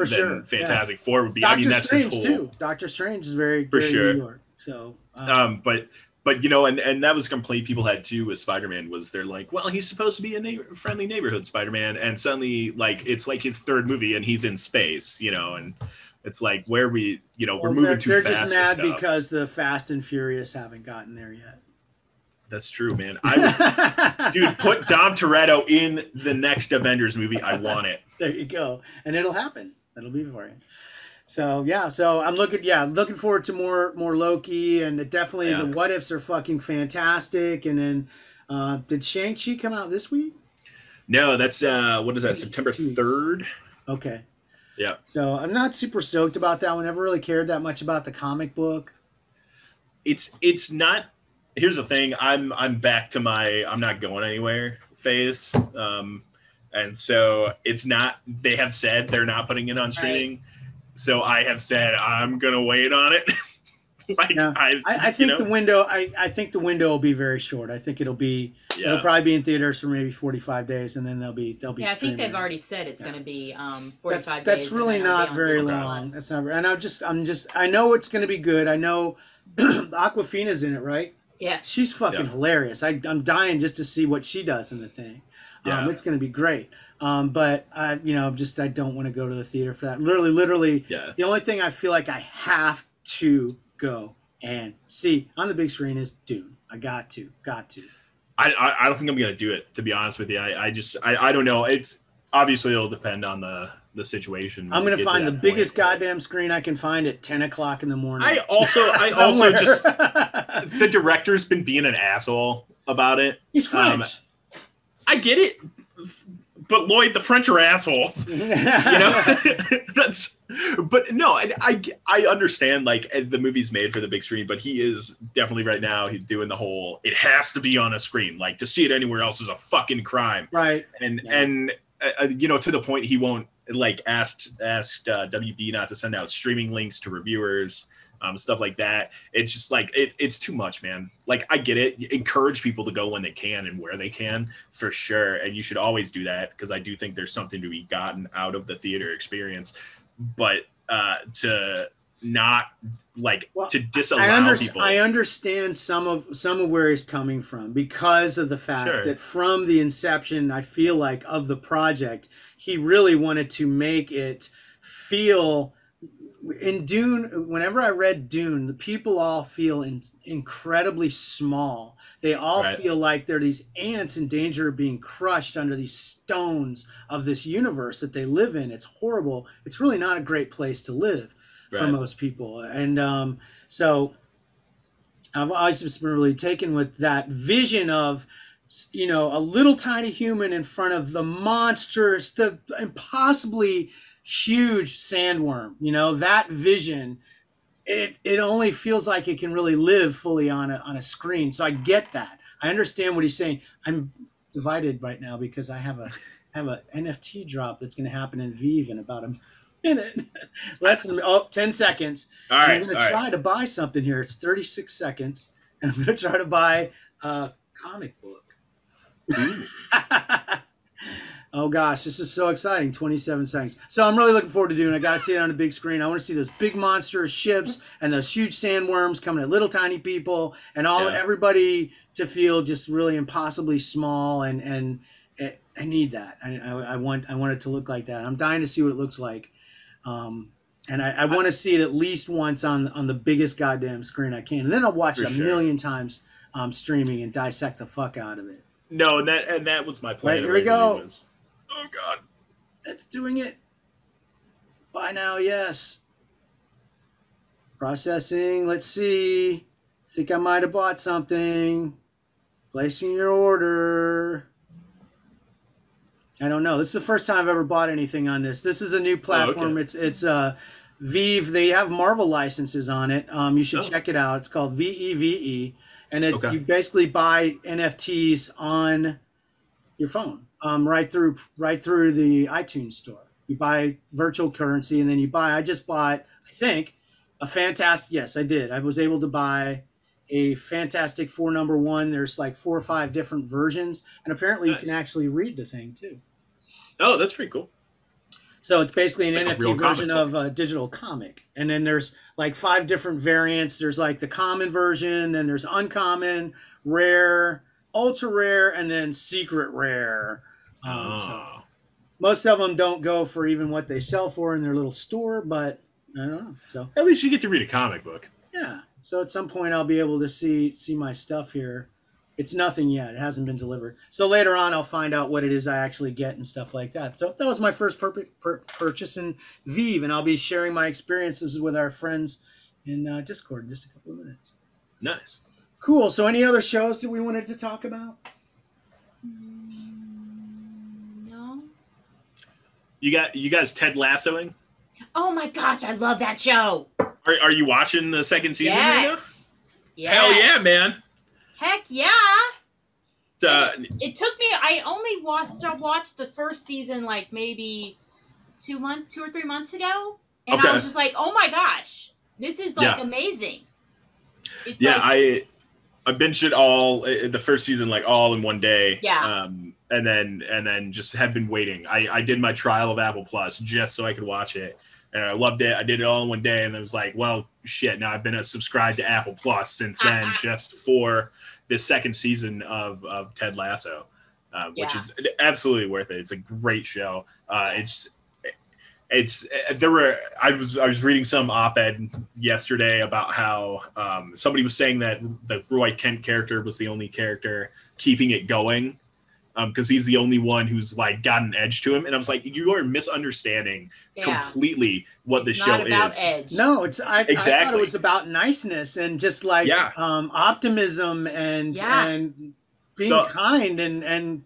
Fantastic Four would be. Doctor I mean, that's Strange his whole. Too. Doctor Strange is very sure. New York. So, but and that was a complaint people had too with Spider-Man, was they're like, well, he's supposed to be a friendly neighborhood Spider-Man, and suddenly it's like his third movie and he's in space, and. It's like we're moving too fast. They're just mad because the Fast and Furious haven't gotten there yet. That's true, man. Dude, put Dom Toretto in the next Avengers movie. I want it. There you go, and it'll happen. It'll be for you. So yeah, I'm looking forward to more Loki, and definitely the what ifs are fucking fantastic. And then did Shang-Chi come out this week? No, that's what is that? September 3rd. Okay. Yeah. So I'm not super stoked about that one. Never really cared that much about the comic book. It's not. Here's the thing. I'm back to my I'm not going anywhere phase. And so it's not. They have said they're not putting it on streaming. Right. So I have said I'm gonna wait on it. I think the window. I think the window will be very short. I think it'll probably be in theaters for maybe 45 days, and then they'll be. Yeah, I think they've already said it's going to be 45 days. That's really not very long. That's not. And I know it's going to be good. I know Awkwafina's in it, right? Yes. She's fucking hilarious. I'm dying just to see what she does in the thing. It's going to be great. But I don't want to go to the theater for that. Literally. The only thing I feel like I have to go and see on the big screen is Dune. I got to. I don't think I'm gonna do it, to be honest with you. I don't know. It's obviously it'll depend on the situation. I'm gonna find the biggest goddamn screen I can find at 10 o'clock in the morning. I also just the director's been being an asshole about it. He's French. I get it. But Lloyd, the French are assholes. But no, I understand the movie's made for the big screen, but he is definitely right now he's doing the whole it has to be on a screen. Like to see it anywhere else is a fucking crime. Right. And to the point he won't asked WB not to send out streaming links to reviewers. Stuff like that. It's just it's too much, man. I get it. Encourage people to go when they can and where they can, for sure. And you should always do that, because I do think there's something to be gotten out of the theater experience. But to not to disallow people. I understand some of where he's coming from, because of the fact that from the inception, I feel like, of the project, he really wanted to make it feel. In Dune, whenever I read Dune, the people all feel incredibly small. They all feel like they're these ants in danger of being crushed under these stones of this universe that they live in. It's horrible. It's really not a great place to live for most people. And so I've always just been really taken with that vision of, a little tiny human in front of the monsters, the impossibly huge sandworm, that vision, it only feels like it can really live fully on a screen. So I get that. I understand what he's saying. I'm divided right now because I have a NFT drop that's going to happen in Vive in about a minute. Less than 10 seconds. All right. I'm going to try to buy something here. It's 36 seconds. And I'm going to try to buy a comic book. Oh gosh, this is so exciting. 27 seconds. So I'm really looking forward to doing it. I got to see it on the big screen. I want to see those big monster ships and those huge sandworms coming at little tiny people, and everybody to feel just really impossibly small, and I need that. I want it to look like that. I'm dying to see what it looks like. And I want to see it at least once on the biggest goddamn screen I can. And then I'll watch it a million times streaming and dissect the fuck out of it. No, and that was my plan. Right, here we go. Oh God, it's doing it. Buy now, yes. Processing. Let's see. I think I might have bought something. Placing your order. I don't know. This is the first time I've ever bought anything on this. This is a new platform. okay. It's Vive. They have Marvel licenses on it. You should check it out. It's called VEVE, and it's Okay. you basically buy NFTs on your phone, right through the iTunes store. You buy virtual currency, and then I just bought, I think, a fantastic. Yes, I did. I was able to buy a Fantastic Four #1. There's like 4 or 5 different versions, and apparently you can actually read the thing too. Oh, that's pretty cool. So it's basically an Like a NFT real comic version of a digital comic. And then there's like 5 different variants. There's like the common version, then there's uncommon, rare, ultra rare, and then secret rare. So most of them don't go for even what they sell for in their little store, but I don't know. So At least you get to read a comic book. yeah. So at some point I'll be able to see my stuff here. It's nothing yet. It hasn't been delivered. So later on, I'll find out what it is I actually get and stuff like that. So that was my first purchase in Vive, and I'll be sharing my experiences with our friends in Discord in just a couple of minutes. Nice. Cool. So any other shows that we wanted to talk about? No. You guys Ted Lassoing? Oh my gosh, I love that show. Are you watching the second season right now? Yes. Yes. Hell yeah, man. Heck yeah. It took me. I only watched the first season like maybe 2 or 3 months ago, and I was just like, "Oh my gosh, this is like amazing." It's I binged it all the first season like all in one day. Yeah. And then just have been waiting. I did my trial of Apple Plus just so I could watch it, and I loved it. I did it all in one day, and it was like, well, shit. Now I've been subscribed to Apple Plus since then, just for the second season of Ted Lasso, which is absolutely worth it. It's a great show. I was reading some op-ed yesterday about how somebody was saying that the Roy Kent character was the only character keeping it going, because he's the only one who's like got an edge to him, and I was like, you are misunderstanding completely what the show is. Edge. No, I thought it was about niceness and just like optimism and being kind and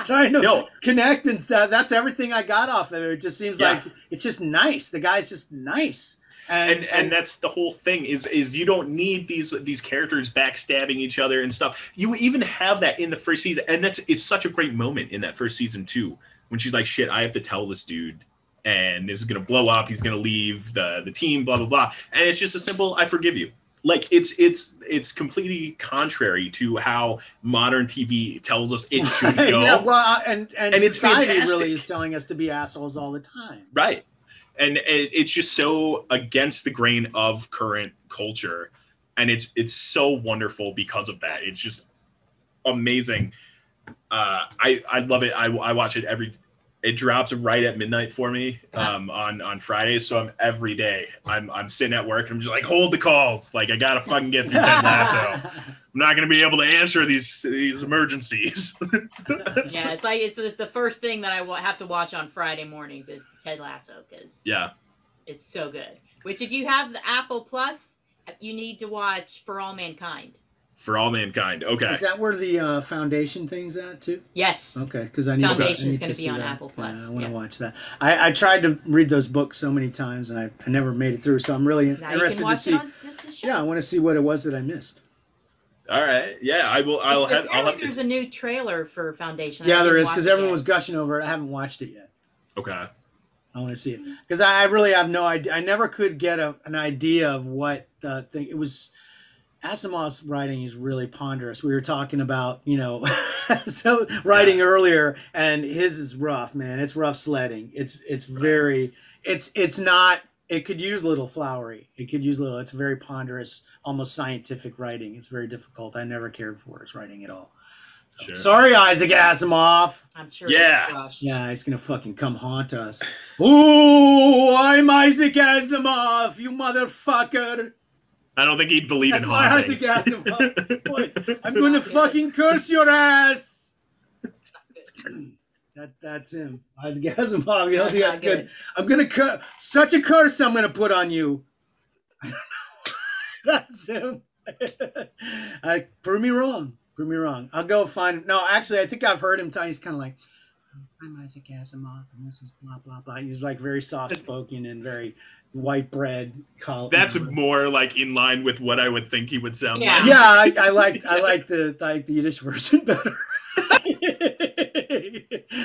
trying to connect and stuff. That's everything I got off of it. It just seems like it's just nice. The guy's just nice. And that's the whole thing is you don't need these characters backstabbing each other and stuff. You even have that in the first season, and it's such a great moment in that first season too, when she's like, shit, I have to tell this dude, and this is gonna blow up, he's gonna leave the team, blah blah blah. And it's just a simple I forgive you. Like it's completely contrary to how modern TV tells us it should go. Yeah, well, and it's society fantastic. really is telling us to be assholes all the time. Right. And it's just so against the grain of current culture, and it's so wonderful because of that. It's just amazing. I love it. I watch it it drops right at midnight for me on Fridays. So every day I'm sitting at work and I'm just like, hold the calls. Like I gotta fucking get through Ted Lasso. I'm not gonna be able to answer these emergencies. It's the first thing that I have to watch on Friday mornings is Ted Lasso, because it's so good. Which if you have the Apple Plus, you need to watch For All Mankind. For All Mankind. Okay. Is that where the Foundation thing's at too? Yes. Okay, because I need Foundation's going to be on Apple Plus. Yeah, I want to watch that. I tried to read those books so many times, and I never made it through. So I'm really interested to see. I want to see what it was that I missed. All right. Yeah, I will. I'll have. There's a new trailer for Foundation. Yeah, there is, because everyone was gushing over it. I haven't watched it yet. Okay. I want to see it because I really have no idea. I never could get an idea of what the thing. It was. Asimov's writing is really ponderous. We were talking about, writing earlier, and his is rough, man. It's rough sledding. It's not. It could use a little flowery. It's very ponderous, almost scientific writing. It's very difficult. I never cared for his writing at all. Sure. Sorry, Isaac Asimov. I'm sure. Yeah. Yeah, he's gonna fucking come haunt us. Ooh, I'm Isaac Asimov, you motherfucker. I don't think he'd believe in haunting. I'm going to fucking curse your ass. That's him. Isaac Asimov. You don't think that's good? I'm going to such a curse I'm going to put on you. That's him. Prove me wrong. I'll go find him. No, actually, I think I've heard him tell. He's kind of like, I'm Isaac Asimov, and this is blah blah blah. He's like very soft spoken and very white bread. That's more like in line with what I would think he would sound Yeah. like. Yeah, I like the Yiddish version better.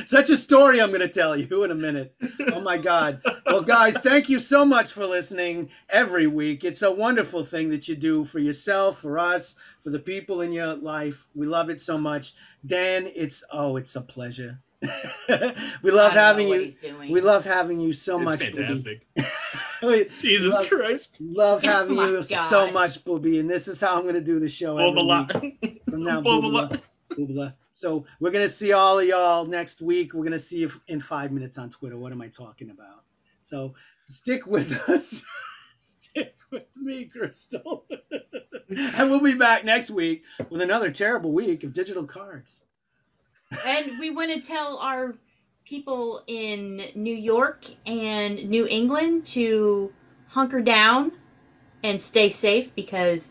Such a story I'm going to tell you in a minute. Oh my God. Well, guys, thank you so much for listening every week. It's a wonderful thing that you do for yourself, for us, for the people in your life. We love it so much. Dan, it's a pleasure. We love having you. We love having you so much. It's fantastic. Jesus Christ. Love having Oh my you so much, Booby. And this is how I'm going to do the show every week. From now, Boobala. So we're going to see all of y'all next week. We're going to see you in 5 minutes on Twitter. What am I talking about? So stick with us. Stick with me, Crystal. And we'll be back next week with another terrible week of digital cards. And we want to tell our people in New York and New England to hunker down and stay safe because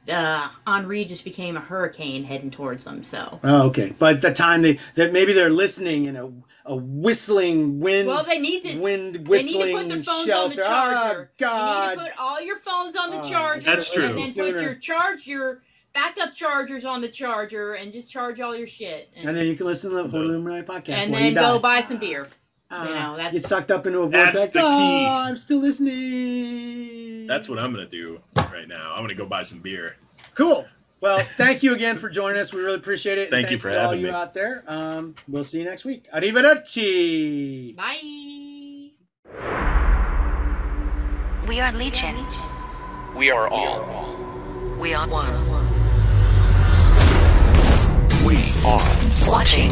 Henri just became a hurricane heading towards them. So. Oh, okay. But the time that maybe they're listening in a whistling wind. Well, they need to. Wind They whistling need to put their phones shelter. on the charger. Oh, God. You need to put all your phones on the charger. That's true. And then put your backup chargers on the charger and just charge all your shit. And then you can listen to the Illuminati podcast. And then go buy some beer. Get sucked up into a That's vortex. the key. Oh, I'm still listening. That's what I'm going to do right now. I'm going to go buy some beer. Cool. Well, thank you again for joining us. We really appreciate it. Thank you for all having you me. out there. We'll see you next week. Arrivederci. Bye. We are Legion. We are all. We are one. We are Watching.